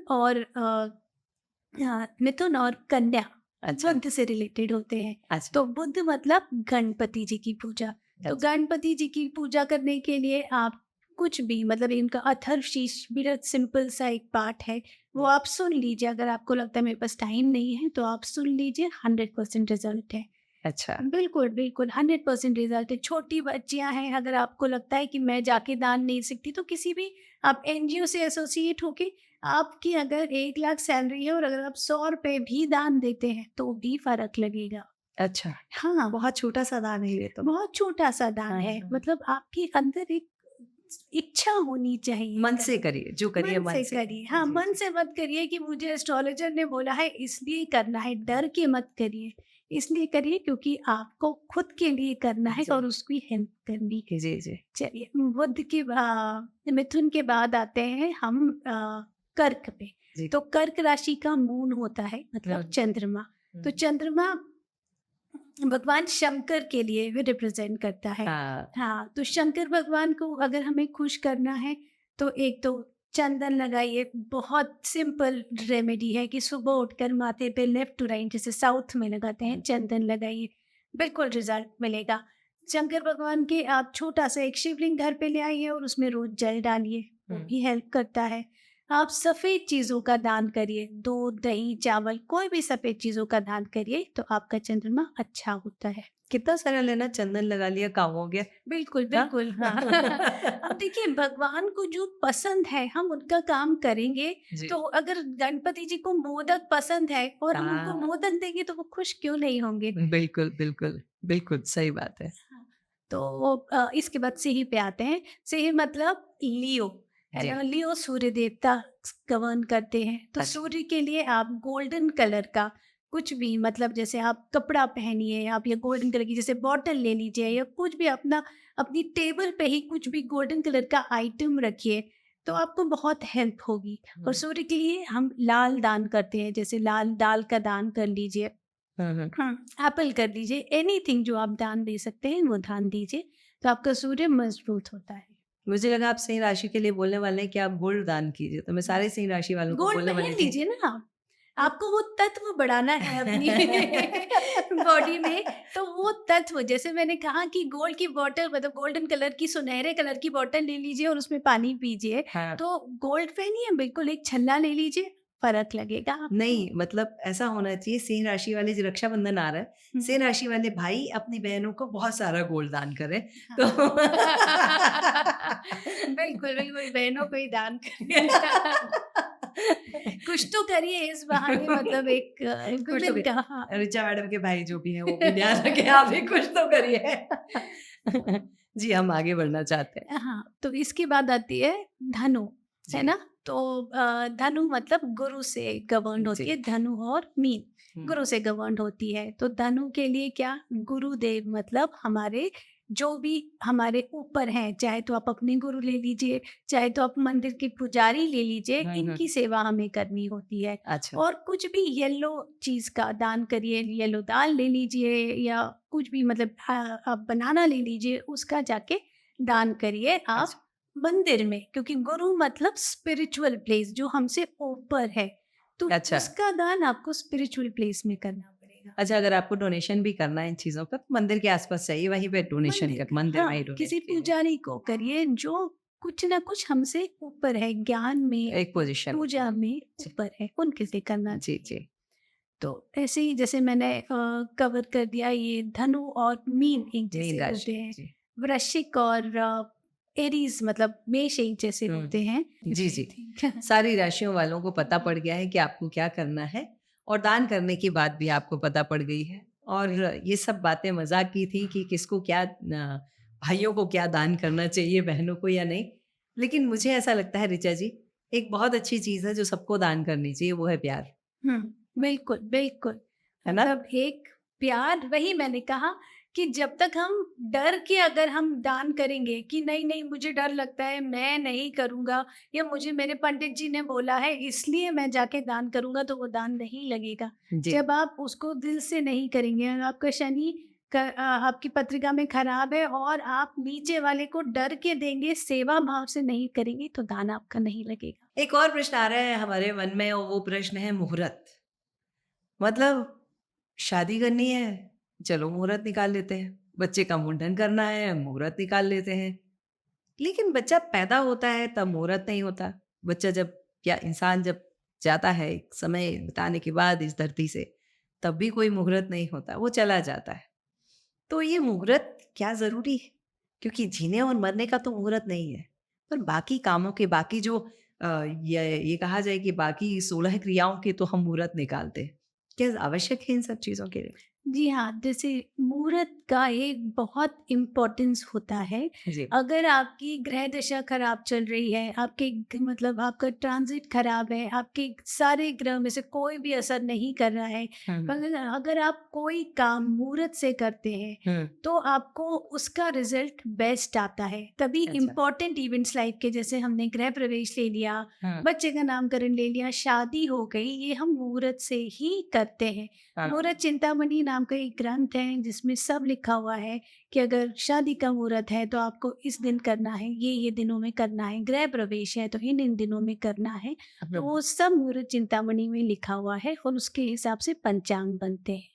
और कन्या बुद्ध से रिलेटेड होते हैं। तो बुद्ध मतलब गणपति जी की पूजा। तो गणपति जी की पूजा करने के लिए आप कुछ भी, मतलब इनका अथर्वशीर्ष बहुत सिंपल सा एक पाठ है, वो आप सुन लीजिए। अगर आपको लगता है मेरे पास टाइम नहीं है तो आप सुन लीजिए, 100% रिजल्ट है। अच्छा, बिल्कुल बिल्कुल 100% रिजल्ट है। छोटी बच्चियां हैं, अगर आपको लगता है कि मैं जाके दान नहीं सकती, तो किसी भी आप एनजीओ से एसोसिएट होके, आपकी अगर 1 लाख सैलरी है और अगर आप 100 रुपए भी दान देते हैं तो भी फर्क लगेगा। अच्छा, हाँ, बहुत छोटा सा दान है ये तो। बहुत छोटा सा दान है, मतलब आपके अंदर एक इच्छा होनी चाहिए। मन से करिए, जो करिए मन से करिए। हाँ, मन से मत करिए कि मुझे एस्ट्रोलॉजर ने बोला है इसलिए करना है, डर के मत करिए। इसलिए करिए क्योंकि आपको खुद के लिए करना है और उसकी हेल्प करनी है। जी जी। चलिए, बुध के मिथुन के बाद आते हैं हम कर्क पे। तो कर्क राशि का मून होता है, मतलब चंद्रमा। तो चंद्रमा भगवान शंकर के लिए भी रिप्रेजेंट करता है। हाँ, तो शंकर भगवान को अगर हमें खुश करना है तो एक तो चंदन लगाइए। बहुत सिंपल रेमेडी है कि सुबह उठकर माथे पे लेफ्ट टू राइट, जैसे साउथ में लगाते हैं, चंदन लगाइए, बिल्कुल रिजल्ट मिलेगा। शंकर भगवान के आप छोटा सा एक शिवलिंग घर पे ले आइए और उसमें रोज जल डालिए, वो भी हेल्प करता है। आप सफ़ेद चीज़ों का दान करिए, दूध, दही, चावल, कोई भी सफ़ेद चीज़ों का दान करिए तो आपका चंद्रमा अच्छा होता है। कितना सारा लेना, चंदन लगा लिया, काम हो गया। बिल्कुल, हाँ? बिल्कुल, हाँ। अब देखिए भगवान को जो पसंद है हम उनका काम करेंगे, जी। तो अगर गणपति जी को मोदक पसंद है और हम उनको हाँ। मोदक देंगे तो वो खुश क्यों नहीं होंगे? बिल्कुल, बिल्कुल, बिल्कुल सही बात है। हाँ, तो इसके बाद सिंह पे आते हैं। सिंह मतलब लियो, है जी। ना? लियो सूर्य देवता गवर्न करते हैं। तो अच्छा। सूर्य के लिए आप गोल्डन कलर का कुछ भी, मतलब जैसे आप कपड़ा पहनिए आप, या गोल्डन कलर की जैसे बॉटल ले लीजिए, या कुछ भी अपना अपनी टेबल पे ही कुछ भी गोल्डन कलर का आइटम रखिए, तो आपको बहुत हेल्प होगी। और सूर्य के लिए हम लाल दान करते हैं, जैसे लाल दाल का दान कर लीजिए, हुँ, हुँ। हाँ, एप्पल कर दीजिए, एनीथिंग जो आप दान दे सकते हैं वो दान दीजिए, तो आपका सूर्य मजबूत होता है। मुझे लगा आप सिंह राशि के लिए बोलने वाले हैं कि आप गोल्ड दान कीजिए, तो मैं सारे सिंह राशि वालों को गोल्ड बोलने वाली पहन थी। लीजिए ना आप, आपको वो तत्व बढ़ाना है अपनी बॉडी में, तो वो तत्व, जैसे मैंने कहा कि गोल्ड की बॉटल, मतलब गोल्डन कलर की, सुनहरे कलर की बॉटल ले लीजिए और उसमें पानी पीजिए, हाँ। तो गोल्ड पहनिए, बिल्कुल एक छल्ला ले लीजिए, फर्क लगेगा आपको। नहीं, मतलब ऐसा होना चाहिए, सिंह राशि वाले जो रक्षाबंधन आ रहा है, हम्म, सिंह राशि वाले भाई अपनी बहनों को बहुत सारा गोल्ड दान करें। हाँ। तो बिल्कुल, बिल्कुल, बहनों को ही दान करिए। कुछ तो करिए इस बहाने, मतलब एक कुछ तो विमेन का, हाँ। ऋचा मैडम के भाई जो भी हैं वो भी ध्यान रखें, आप भी कुछ तो करिए। जी, हम आगे बढ़ना चाहते हैं। हाँ, तो इसके बाद आती है धनु, है जी। ना? तो धनु मतलब गुरु से गवर्न होती जी। है, धनु और मीन हुँ। गुरु से गवर्न होती है। तो धनु के लिए क्या, गुरुदेव मतलब हमारे जो भी हमारे ऊपर हैं, चाहे तो आप अपने गुरु ले लीजिए, चाहे तो आप मंदिर के पुजारी ले लीजिए, हुँ, हुँ। इनकी सेवा हमें करनी होती है। अच्छा। और कुछ भी येलो चीज़ का दान करिए, येलो दाल ले लीजिए, या कुछ भी, मतलब आप बनाना ले लीजिए, उसका जाके दान करिए आप अच्छा। मंदिर में, क्योंकि गुरु मतलब स्पिरिचुअल प्लेस जो हमसे ऊपर है, तो अच्छा। उसका दान आपको स्पिरिचुअल प्लेस में करना पड़ेगा। अच्छा, अगर आपको डोनेशन भी करना है इन चीज़ों का, तो मंदिर के आस-पास चाहिए, वहीं पे डोनेशन कर, मंदिर में ही हाँ, डोनेट किसी कीजिए। पुजारी को करिए जो कुछ ना कुछ हमसे ऊपर है, ज्ञान में, एक पोज़ीशन। पूजा में जी। ऊपर है, उनके से करना जी, चाहिए। जी। तो ऐसे ही जैसे मैंने कवर कर दिया, ये धनु और मीन एक मीन जैसे राशि। होते हैं, जी। वृश्चिक और एरीज मतलब मेष एक जैसे हुँ। होते हैं। जी, जी। ठीक है। सारी राशियों वालों को पता पड़ गया है कि आपको क्या करना है, और दान करने की बात भी आपको पता पड़ गई है। और ये सब बातें मज़ाक की थी कि किसको क्या भाइयों को क्या दान करना चाहिए, बहनों को या नहीं। लेकिन मुझे ऐसा लगता है ऋचा जी, एक बहुत अच्छी चीज़ है जो सबको दान करनी चाहिए, वो है प्यार। बिल्कुल, बिल्कुल। है ना? मतलब एक प्यार, वही मैंने कहा कि जब तक हम डर के अगर हम दान करेंगे कि नहीं, नहीं मुझे डर लगता है, मैं नहीं करूँगा, या मुझे मेरे पंडित जी ने बोला है इसलिए मैं जाके दान करूँगा, तो वो दान नहीं लगेगा। जी। जब आप उसको दिल से नहीं करेंगे और आपका शनि आपकी पत्रिका में खराब है और आप नीचे वाले को डर के देंगे, सेवा भाव से नहीं करेंगे, तो दान आपका नहीं लगेगा। एक और प्रश्न आ रहा है हमारे मन में, और वो प्रश्न है मुहूर्त। मतलब शादी करनी है, चलो मुहूर्त निकाल लेते हैं। बच्चे का मुंडन करना है, मुहूर्त निकाल लेते हैं। लेकिन बच्चा पैदा होता है तब मुहूर्त नहीं होता। बच्चा जब, या इंसान जब जाता है एक समय बिताने के बाद इस धरती से, तब भी कोई मुहूर्त नहीं होता, वो चला जाता है। तो ये मुहूर्त क्या ज़रूरी है? क्योंकि जीने और मरने का तो मुहूर्त नहीं है, पर बाकी कामों के, बाकी जो ये कहा जाए कि बाकी 16 क्रियाओं के तो हम मुहूर्त निकालते हैं। क्या आवश्यक है इन सब चीज़ों के लिए? जी हाँ, जैसे मुहूर्त का एक बहुत इम्पोर्टेंस होता है। जी। अगर आपकी ग्रह दशा खराब चल रही है, आपके मतलब आपका ट्रांजिट खराब है, आपके सारे ग्रह में से कोई भी असर नहीं कर रहा है, हुँ, पर अगर आप कोई काम मुहूर्त से करते हैं, हुँ। तो आपको उसका रिजल्ट बेस्ट आता है। तभी अच्छा। इम्पोर्टेंट इवेंट्स लाइफ के, जैसे हमने गृह प्रवेश ले लिया, हाँ, बच्चे का नामकरण ले लिया, शादी हो गई, ये हम मुहूर्त से ही करते हैं। हाँ। मुहूर्त चिंतामणि नाम का एक ग्रंथ है जिसमें सब लिखा हुआ है कि अगर शादी का मुहूर्त है तो आपको इस दिन करना है, ये दिनों में करना है, गृह प्रवेश है तो इन दिनों में करना है। तो वो सब मुहूर्त चिंतामणि में लिखा हुआ है और उसके हिसाब से पंचांग बनते हैं।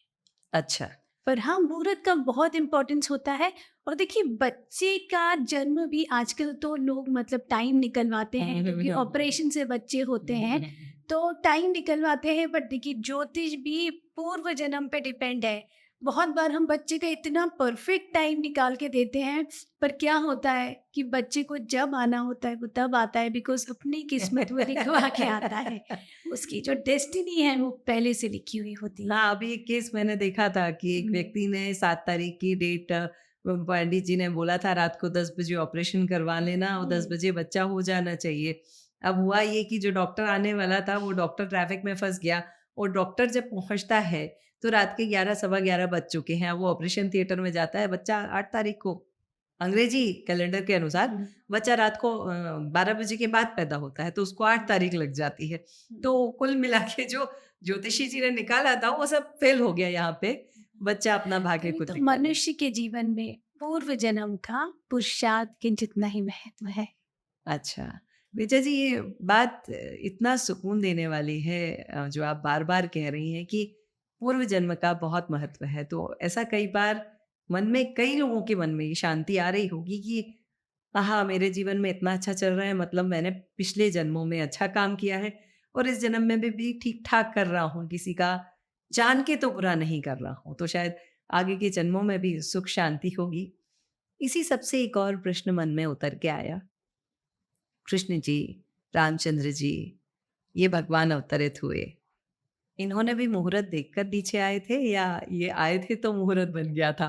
अच्छा। पर हाँ, मुहूर्त का बहुत इम्पोर्टेंस होता है। और देखिए बच्चे का जन्म भी आजकल तो लोग मतलब टाइम निकलवाते हैं, क्योंकि ऑपरेशन से बच्चे होते हैं तो टाइम निकलवाते हैं, बट देखिए ज्योतिष भी पूर्व जन्म पे डिपेंड है। बहुत बार हम बच्चे का इतना परफेक्ट टाइम निकाल के देते हैं, पर क्या होता है कि बच्चे को जब आना होता है वो तब आता है, बिकॉज अपनी किस्मत वो लिखवा के आता है। उसकी जो डेस्टिनी है वो पहले से लिखी हुई होती है। हाँ, अभी एक केस मैंने देखा था कि एक व्यक्ति ने 7 तारीख की डेट, पंडित जी ने बोला था रात को 10 बजे ऑपरेशन करवा लेना और 10 बजे बच्चा हो जाना चाहिए। अब हुआ ये कि जो डॉक्टर आने वाला था वो डॉक्टर ट्रैफिक में फंस गया, और डॉक्टर जब पहुंचता है तो रात के 11 सवा 11 बज चुके हैं। वो ऑपरेशन थिएटर में जाता है, बच्चा 8 तारीख को अंग्रेजी कैलेंडर के अनुसार बच्चा रात को 12 बजे के बाद पैदा होता है, तो उसको 8 तारीख लग जाती है। तो कुल मिला के जो ज्योतिषी जी ने निकाला था वो सब फेल हो गया। यहाँ पे बच्चा अपना भाग्य खुद तो लिखता है। मनुष्य के जीवन में पूर्व जन्म का पुरुषार्थ के जितना ही महत्व है। अच्छा बेचा जी, ये बात इतना सुकून देने वाली है जो आप बार बार कह रही हैं कि पूर्व जन्म का बहुत महत्व है। तो ऐसा कई बार मन में, कई लोगों के मन में ये शांति आ रही होगी कि हाँ, मेरे जीवन में इतना अच्छा चल रहा है, मतलब मैंने पिछले जन्मों में अच्छा काम किया है और इस जन्म में भी ठीक ठाक कर रहा हूँ, किसी का जान के तो बुरा नहीं कर रहा हूँ, तो शायद आगे के जन्मों में भी सुख शांति होगी। इसी सबसे एक और प्रश्न मन में उतर के आया। कृष्ण जी, रामचंद्र जी, ये भगवान अवतरित हुए, इन्होंने भी मुहूर्त देखकर नीचे आए थे या ये आए थे तो मुहूर्त बन गया था?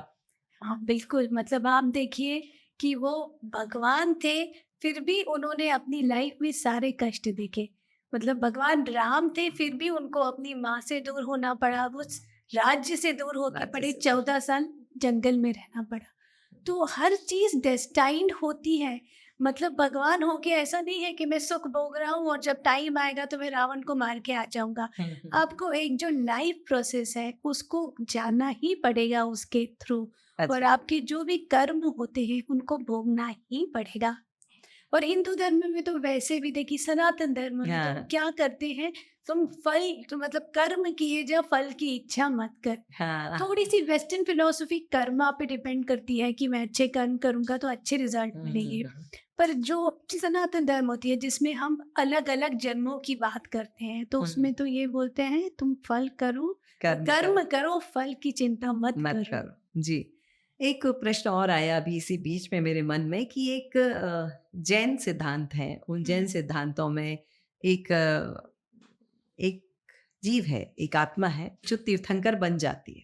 हाँ बिल्कुल, मतलब आप देखिए कि वो भगवान थे, फिर भी उन्होंने अपनी लाइफ में सारे कष्ट देखे। मतलब भगवान राम थे, फिर भी उनको अपनी माँ से दूर होना पड़ा, उस राज्य से दूर होके राज्य पड़े, से। 14 साल जंगल में रहना पड़ा। तो हर चीज डेस्टाइन्ड होती है। मतलब भगवान होके ऐसा नहीं है कि मैं सुख भोग रहा हूँ और जब टाइम आएगा तो मैं रावण को मार के आ जाऊंगा। आपको एक जो लाइफ प्रोसेस है उसको जानना ही पड़ेगा उसके थ्रू, और अच्छा, आपके जो भी कर्म होते हैं उनको भोगना ही पड़ेगा। और हिंदू धर्म में तो वैसे भी देखिए, सनातन धर्म में तो हाँ, क्या करते हैं, तुम फल, तो मतलब कर्म किए जा, फल की इच्छा मत कर। हाँ, थोड़ी सी वेस्टर्न फिलोसफी कर्मा पे डिपेंड करती है कि मैं अच्छे कर्म करूंगा तो अच्छे रिजल्ट मिलेंगे। पर जो सनातन धर्म होती है जिसमें हम अलग अलग जन्मों की बात करते हैं, तो उसमें तो ये बोलते हैं तुम फल करो, कर्म करो, फल की चिंता मत मत करो। करो जी। एक प्रश्न और आया अभी इसी बीच में मेरे मन में कि एक जैन सिद्धांत है, उन जैन सिद्धांतों में एक एक जीव है, एक आत्मा है जो तीर्थंकर बन जाती है,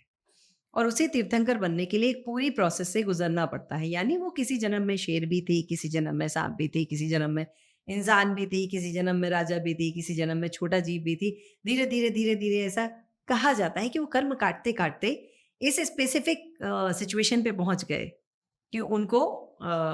और उसे तीर्थंकर बनने के लिए एक पूरी प्रोसेस से गुजरना पड़ता है। यानी वो किसी जन्म में शेर भी थी, किसी जन्म में सांप भी थी, किसी जन्म में इंसान भी थी, किसी जन्म में राजा भी थी, किसी जन्म में छोटा जीव भी थी। धीरे धीरे धीरे धीरे ऐसा कहा जाता है कि वो कर्म काटते काटते इस स्पेसिफिक सिचुएशन पे पहुंच गए कि उनको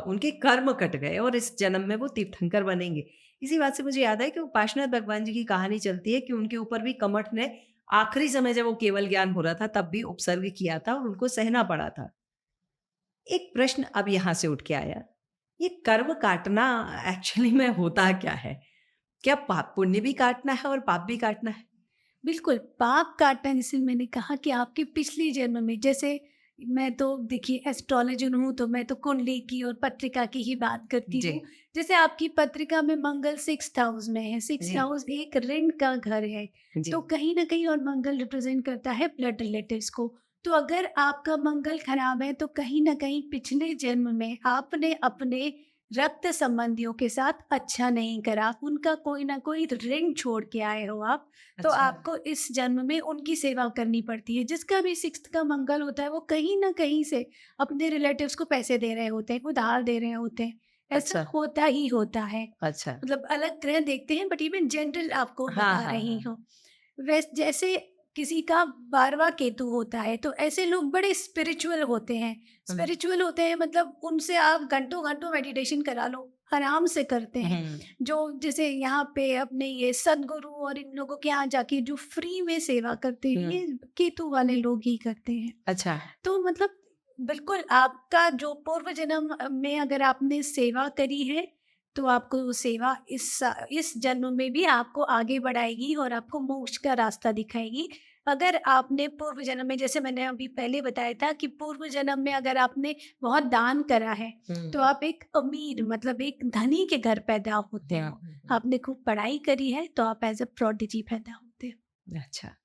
उनके कर्म कट गए और इस जन्म में वो तीर्थंकर बनेंगे। इसी बात से मुझे याद है कि उपासनाथ भगवान जी की कहानी चलती है कि उनके ऊपर भी कमठ ने आखिरी समय जब वो केवल ज्ञान हो रहा था तब भी उपसर्ग किया था और उनको सहना पड़ा था। एक प्रश्न अब यहाँ से उठ के आया, ये कर्म काटना एक्चुअली में होता क्या है? क्या पाप पुण्य भी काटना है और पाप भी काटना है? बिल्कुल, पाप काटना, जैसे मैंने कहा कि आपके पिछले जन्म में, जैसे मैं तो देखिए एस्ट्रोलॉजर हूँ, तो मैं तो कुंडली की और पत्रिका की ही बात करती जी। हूँ। जैसे आपकी पत्रिका में मंगल 6th हाउस में है, 6th जी। हाउस एक ऋण का घर है, जी। तो कहीं न कहीं, और मंगल रिप्रेजेंट करता है ब्लड रिलेटिव्स को। तो अगर आपका मंगल खराब है तो कहीं न कहीं पिछले जन्म में आपने अपने रक्त संबंधियों के साथ अच्छा नहीं करा, उनका कोई ना कोई ऋण छोड़ के आए हो आप। तो अच्छा। आपको इस जन्म में उनकी सेवा करनी पड़ती है। जिसका भी 6th का मंगल होता है वो कहीं ना कहीं से अपने रिलेटिव्स को पैसे दे रहे होते हैं, उधार दे रहे होते हैं। ऐसा अच्छा। होता ही होता है। अच्छा। मतलब अलग ग्रह देखते हैं, बट इवन जनरल आपको हाँ, बता हाँ, रही हाँ। हूँ। वैसे जैसे किसी का 12वां केतु होता है, तो ऐसे लोग बड़े स्पिरिचुअल होते हैं। स्पिरिचुअल होते हैं मतलब उनसे आप घंटों घंटों मेडिटेशन करा लो, आराम से करते हैं। जो जैसे यहाँ पे अपने ये सदगुरु और इन लोगों के यहाँ जाके जो फ्री में सेवा करते हैं, ये केतु वाले लोग ही करते हैं। अच्छा। तो मतलब बिल्कुल आपका जो पूर्व जन्म में अगर आपने सेवा करी है, तो आपको वो सेवा इस जन्म में भी आपको आगे बढ़ाएगी और आपको मोक्ष का रास्ता दिखाएगी। अगर आपने पूर्व जन्म में, जैसे मैंने अभी पहले बताया था कि पूर्व जन्म में अगर आपने बहुत दान करा है, तो आप एक अमीर, मतलब एक धनी के घर पैदा होते हो। आपने खूब पढ़ाई करी है तो आप एज अ प्रोडिजी पैदा होते हो। अच्छा,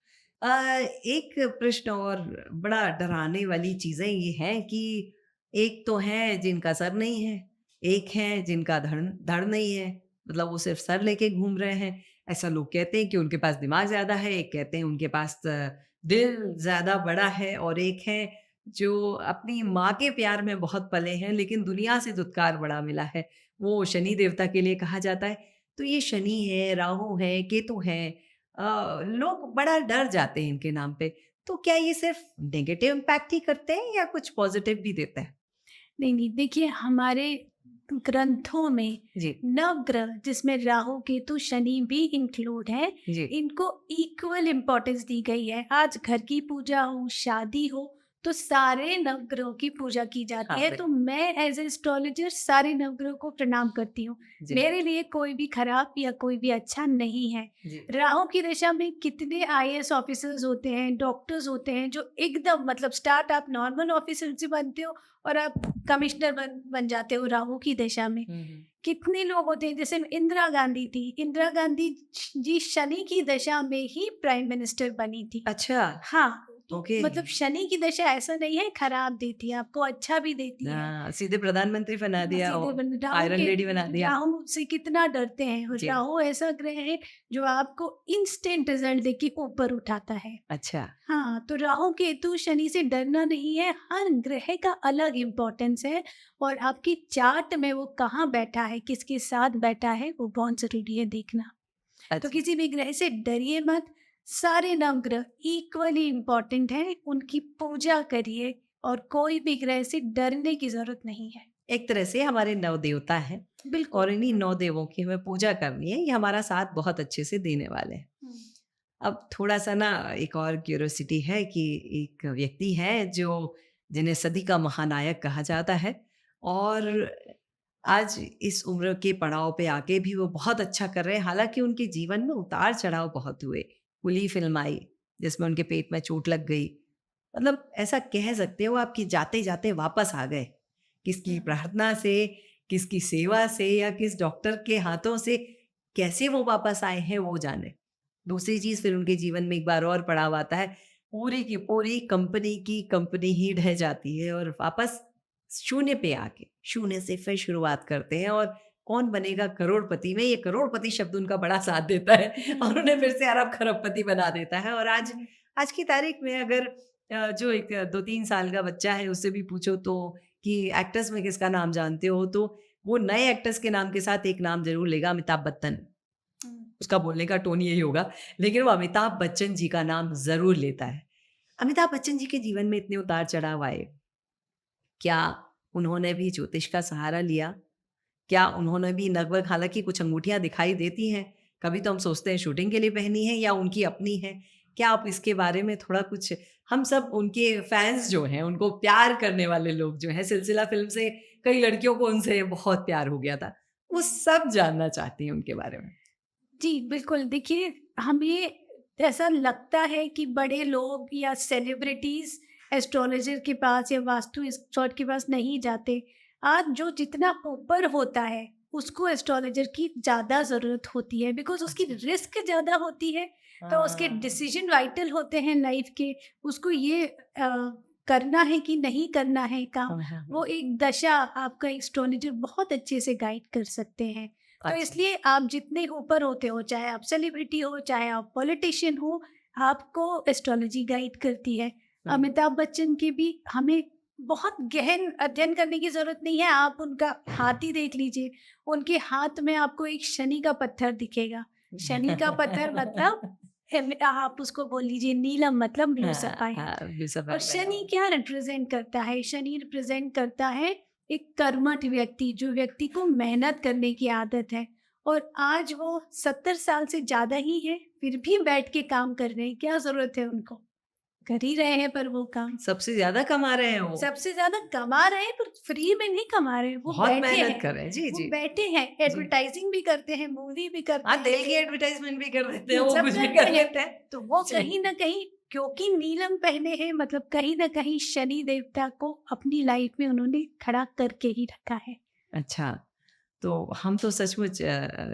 एक प्रश्न और, बड़ा डराने वाली चीजें ये हैं कि एक तो है जिनका सर नहीं है, एक है जिनका धड़ धड़ नहीं है, मतलब वो सिर्फ सर लेके घूम रहे हैं। ऐसा लोग कहते हैं कि उनके पास दिमाग ज्यादा है, एक कहते हैं उनके पास दिल ज्यादा बड़ा है, और एक है जो अपनी माँ के प्यार में बहुत पले हैं लेकिन दुनिया से दुत्कार बड़ा मिला है, वो शनि देवता के लिए कहा जाता है। तो ये शनि है, राहु है, केतु है, लोग बड़ा डर जाते हैं इनके नाम पे। तो क्या ये सिर्फ नेगेटिव इम्पैक्ट ही करते हैं या कुछ पॉजिटिव भी देते हैं? नहीं नहीं, देखिए हमारे ग्रंथों में जी, नवग्रह जिसमें राहु केतु शनि भी इंक्लूड है, जी। इनको इक्वल इम्पोर्टेंस दी गई है। आज घर की पूजा हो, शादी हो, तो सारे नवग्रहों की पूजा की जाती हाँ, है। तो मैं एज ए एस्ट्रोलॉजर सारे नवग्रहों को प्रणाम करती हूँ। जी, मेरे लिए कोई भी खराब या कोई भी अच्छा नहीं है। जी। राहु की दशा में कितने आईएएस ऑफिसर्स होते हैं, डॉक्टर्स होते हैं, जो एकदम मतलब स्टार्ट आप नॉर्मल ऑफिसर से बनते हो और आप कमिश्नर बन जाते हो राहु की दशा में। कितने लोग होते हैं, जैसे इंदिरा गांधी थी, इंदिरा गांधी जी शनि की दशा में ही प्राइम मिनिस्टर बनी थी। अच्छा, हाँ, तो ओके। मतलब शनि की दशा ऐसा नहीं है खराब देती है, आपको अच्छा भी देती है। हाँ, सीधे प्रधानमंत्री बना दिया, सीधे राहु आयरन के लेडी बना दिया। राहु से कितना डरते हैं, और जी। राहु ऐसा ग्रह है जो आपको इंस्टेंट रिजल्ट देके ऊपर उठाता है। अच्छा, हाँ, तो राहु केतु शनि से डरना नहीं है, हर ग्रह का अलग इम्पोर्टेंस है, और आपकी चार्ट में वो कहाँ बैठा है, किसके साथ बैठा है, वो बहुत जरूरी है देखना। तो अच्छा। किसी भी ग्रह से डरिए मत, सारे नवग्रह इक्वली इम्पोर्टेंट हैं, उनकी पूजा करिए, और कोई भी ग्रह से डरने की जरूरत नहीं है। एक तरह से हमारे नव देवता हैं बिल्कुल। और इन्हीं नौ देवों की हमें पूजा करनी है, ये हमारा साथ बहुत अच्छे से देने वाले हैं। अब थोड़ा-सा ना एक और क्यूरियोसिटी है कि एक व्यक्ति है जो जिन्हें सदी का महानायक कहा जाता है, और आज इस उम्र के पड़ाव पे आके भी वो बहुत अच्छा कर रहे हैं। हालाँकि उनके जीवन में उतार-चढ़ाव बहुत हुए। कुली फ़िल्म आई जिसमें उनके पेट में चोट लग गई। मतलब ऐसा कह सकते हो आप कि जाते-जाते वापस आ गए। किसकी प्रार्थना से, किसकी सेवा से, या किस डॉक्टर के हाथों से कैसे वो वापस आए हैं वो जाने। दूसरी चीज़, फिर उनके जीवन में एक बार और पड़ाव आता है, पूरी की पूरी कंपनी की कंपनी ही ढह जाती है और वापस शून्य पे आके शून्य से फिर शुरुआत करते हैं, और कौन बनेगा करोड़पति में, ये करोड़पति शब्द उनका बड़ा साथ देता है और उन्हें फिर से अरब खरबपति बना देता है। और आज की तारीख में अगर जो एक 2-3 साल का बच्चा है उससे भी पूछो तो कि एक्टर्स में किसका नाम जानते हो, तो वो नए एक्टर्स के नाम के साथ एक नाम ज़रूर लेगा, अमिताभ बच्चन। उसका बोलने का टोन यही होगा, लेकिन वो अमिताभ बच्चन जी का नाम ज़रूर लेता है। अमिताभ बच्चन जी के जीवन में इतने उतार-चढ़ाव आए, क्या उन्होंने भी ज्योतिष का सहारा लिया? क्या उन्होंने भी लगभग, हालाँकि कुछ अंगूठियाँ दिखाई देती हैं, कभी तो हम सोचते हैं शूटिंग के लिए पहनी है या उनकी अपनी है। क्या आप इसके बारे में थोड़ा कुछ, हम सब उनके फैन्स जो हैं, उनको प्यार करने वाले लोग जो हैं, सिलसिला फ़िल्म से कई लड़कियों को उनसे बहुत प्यार हो गया था। वो सब जानना चाहती हैं उनके बारे में। जी, बिल्कुल। देखिए, हमें ऐसा लगता है कि बड़े लोग या सेलिब्रिटीज़ एस्ट्रोलॉजर के पास या वास्तु एक्सपर्ट के पास नहीं जाते। आज जो जितना ऊपर होता है, उसको एस्ट्रोलॉजर की ज़्यादा ज़रूरत होती है, बिकॉज़ उसकी रिस्क ज़्यादा होती है, तो उसके डिसीजन वाइटल होते हैं लाइफ के। उसको ये करना है कि नहीं करना है काम, वो एक दशा आपका एस्ट्रोलॉजर बहुत अच्छे से गाइड कर सकते हैं। तो अच्छा। इसलिए आप जितने ऊपर होते हो, चाहे आप सेलिब्रिटी हो, चाहे आप पॉलिटिशियन हो, आपको एस्ट्रोलॉजी गाइड करती है। अमिताभ बच्चन की भी हमें बहुत गहन अध्ययन करने की ज़रूरत नहीं है, आप उनका हाथ ही देख लीजिए। उनके हाथ में आपको एक शनि का पत्थर दिखेगा। शनि का पत्थर मतलब आप उसको बोल लीजिए नीलम, मतलब ब्लू सफाई। ब्लू और सफायर। शनि क्या रिप्रेजेंट करता है? शनि रिप्रेजेंट करता है एक कर्मठ व्यक्ति, जो व्यक्ति को मेहनत करने की आदत है, और आज वो 70 साल से ज़्यादा ही है, फिर भी बैठ के काम कर रहे हैं। क्या ज़रूरत है उनको? कर ही रहे हैं, पर वो काम सबसे ज़्यादा कमा रहे हैं वो। सबसे ज़्यादा कमा रहे हैं, पर फ्री में नहीं कमा रहे हैं, वो बहुत बैठे मेहनत हैं। कर रहे हैं। जी, वो जी। बैठे हैं, एडवर्टाइजिंग भी करते हैं, मूवी भी करते हाँ, हैं, तेल की एडवर्टाइज़मेंट भी कर देते हैं, वो सब कुछ भी करते कर हैं। लेते हैं। तो वो जी। कहीं न कहीं, क्योंकि नीलम पहने हैं, मतलब कहीं न कहीं शनि देवता को अपनी लाइफ में उन्होंने खड़ा करके ही रखा है। अच्छा, तो हम तो सचमुच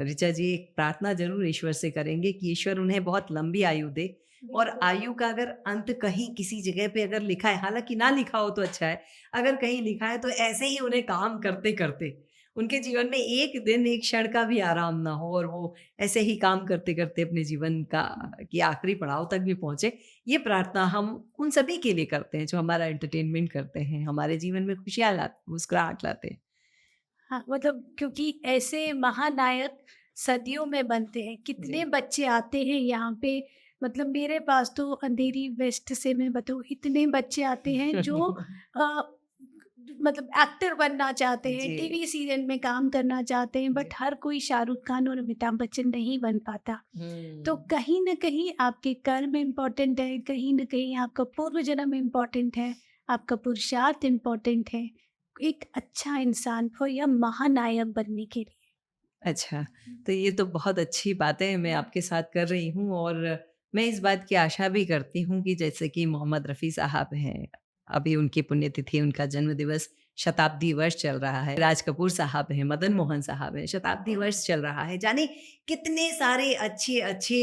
ऋचा जी एक प्रार्थना ज़रूर ईश्वर से करेंगे कि ईश्वर उन्हें बहुत लंबी आयु दे, और बिल्कुल। आयु का अगर अंत कहीं किसी जगह पे अगर लिखा है, हालांकि ना लिखा हो तो अच्छा है, अगर कहीं लिखा है तो ऐसे ही उन्हें काम करते करते उनके जीवन में एक दिन एक क्षण का भी आराम ना हो और वो ऐसे ही काम करते करते अपने जीवन का की आखिरी पड़ाव तक भी पहुंचे। ये प्रार्थना हम उन सभी के लिए करते हैं जो हमारा एंटरटेनमेंट करते हैं, हमारे जीवन में खुशियाँ लाते, मुस्कुराहट लाते हैं। हाँ, मतलब क्योंकि ऐसे महानायक सदियों में बनते हैं। कितने जी। बच्चे आते हैं यहाँ पे, मतलब मेरे पास तो अंधेरी वेस्ट से मैं बताऊँ, इतने बच्चे आते हैं जो मतलब एक्टर बनना चाहते हैं, जी। टीवी सीरियल में काम करना चाहते हैं, जी। बट हर कोई शाहरुख खान और अमिताभ बच्चन नहीं बन पाता। तो हम्म। कहीं न कहीं आपके कर्म इम्पोर्टेंट है, कहीं न कहीं आपका पूर्व जन्म इम्पोर्टेंट है, आपका पुरुषार्थ इम्पोर्टेंट है, एक अच्छा इंसान हो या महानायक बनने के लिए। अच्छा, तो ये तो बहुत अच्छी बातें मैं आपके साथ कर रही हूँ और मैं इस बात की आशा भी करती हूँ कि जैसे कि मोहम्मद रफ़ी साहब हैं, अभी उनकी पुण्यतिथि, उनका जन्म दिवस शताब्दी वर्ष चल रहा है। राज कपूर साहब हैं, मदन मोहन साहब हैं, शताब्दी वर्ष चल रहा है। जाने कितने सारे अच्छे-अच्छे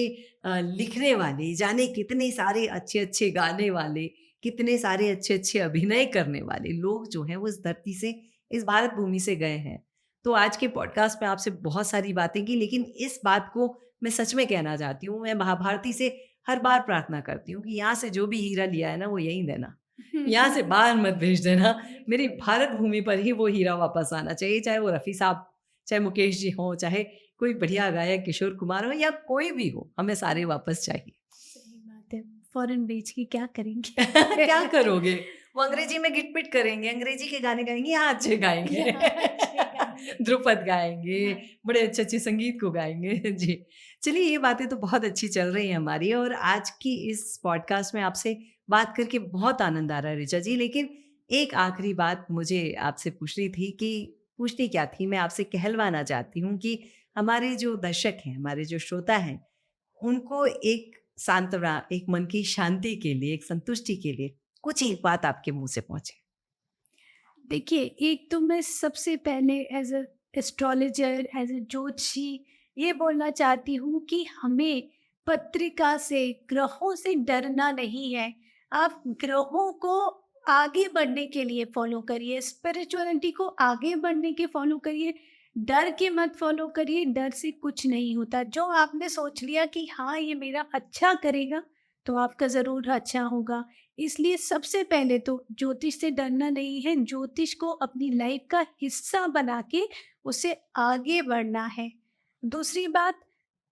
लिखने वाले, जाने कितने सारे अच्छे-अच्छे गाने वाले, कितने सारे अच्छे-अच्छे अभिनय करने वाले लोग जो हैं वो इस धरती से, इस भारत भूमि से गए हैं। तो आज के पॉडकास्ट में आपसे बहुत सारी बातें की, लेकिन इस बात को मैं सच में कहना चाहती हूँ, मैं महाभारती से हर बार प्रार्थना करती हूँ कि यहाँ से जो भी हीरा लिया है ना वो यहीं देना, यहाँ से बाहर मत भेज देना। मेरी भारत भूमि पर ही वो हीरा वापस आना चाहिए, चाहे वो रफ़ी साहब, चाहे मुकेश जी हों, चाहे कोई बढ़िया गायक किशोर कुमार हो या कोई भी हो, हमें सारे वापस चाहिए। सही बात है, फॉरेन बेच के क्या करेंगे? क्या करोगे? वो अंग्रेजी में गिट-पिट करेंगे, अंग्रेजी के गाने गाएँगे, यहाँ अच्छे गाएँगे। यहाँ अच्छे गाएँगे। ध्रुपद गाएँगे, हाँ। बड़े अच्छे-अच्छे संगीत को गाएँगे। जी। चलिए ये बातें तो बहुत अच्छी चल रही हैं हमारी और आज की इस पॉडकास्ट में आपसे बात करके बहुत आनंद आ रहा है ऋचा जी। लेकिन एक आखिरी बात मुझे आपसे पूछनी थी कि पूछनी क्या थी, मैं आपसे कहलवाना चाहती हूँ कि हमारे जो दर्शक हैं, हमारे जो श्रोता हैं, उनको एक सांत्वना, एक मन की शांति के लिए, एक संतुष्टि के लिए कुछ एक बात आपके मुँह से पहुँचे। देखिए, एक तो मैं सबसे पहले as a astrologer, as a ज्योतिषी ये बोलना चाहती हूँ कि हमें पत्रिका से, ग्रहों से डरना नहीं है। आप ग्रहों को आगे बढ़ने के लिए फ़ॉलो करिए, स्पिरिचुअलिटी को आगे बढ़ने के फ़ॉलो करिए, डर के मत फ़ॉलो करिए, डर से कुछ नहीं होता। जो आपने सोच लिया कि हाँ, ये मेरा अच्छा करेगा, तो आपका ज़रूर अच्छा होगा। इसलिए सबसे पहले तो ज्योतिष से डरना नहीं है, ज्योतिष को अपनी लाइफ का हिस्सा बना के उसे आगे बढ़ना है। दूसरी बात,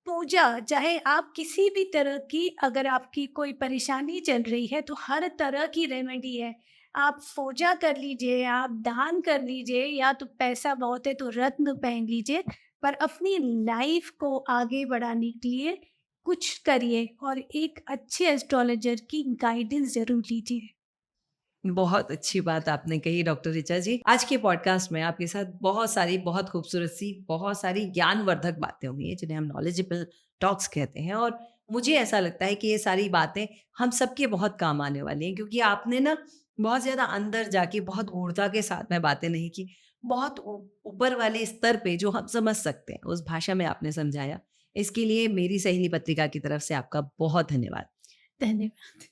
पूजा, चाहे आप किसी भी तरह की, अगर आपकी कोई परेशानी चल रही है तो हर तरह की रेमेडी है। आप पूजा कर लीजिए, आप दान कर लीजिए, या तो पैसा बहुत है तो रत्न पहन लीजिए, पर अपनी लाइफ को आगे बढ़ाने के लिए कुछ करिए और एक अच्छे एस्ट्रोलॉजर की गाइडेंस ज़रूर लीजिए। बहुत अच्छी बात आपने कही डॉक्टर ऋचा जी। आज के पॉडकास्ट में आपके साथ बहुत सारी, बहुत खूबसूरत सी, बहुत सारी ज्ञानवर्धक बातें हुई हैं जिन्हें हम नॉलेजेबल टॉक्स कहते हैं और मुझे ऐसा लगता है कि ये सारी बातें हम सबके बहुत काम आने वाली हैं क्योंकि आपने ना बहुत ज़्यादा अंदर जाके बहुत ऊर्जा के साथ में बातें नहीं की, बहुत ऊपर वाले स्तर पे जो हम समझ सकते हैं उस भाषा में आपने समझाया। इसके लिए मेरी सहेली पत्रिका की तरफ से आपका बहुत धन्यवाद। धन्यवाद।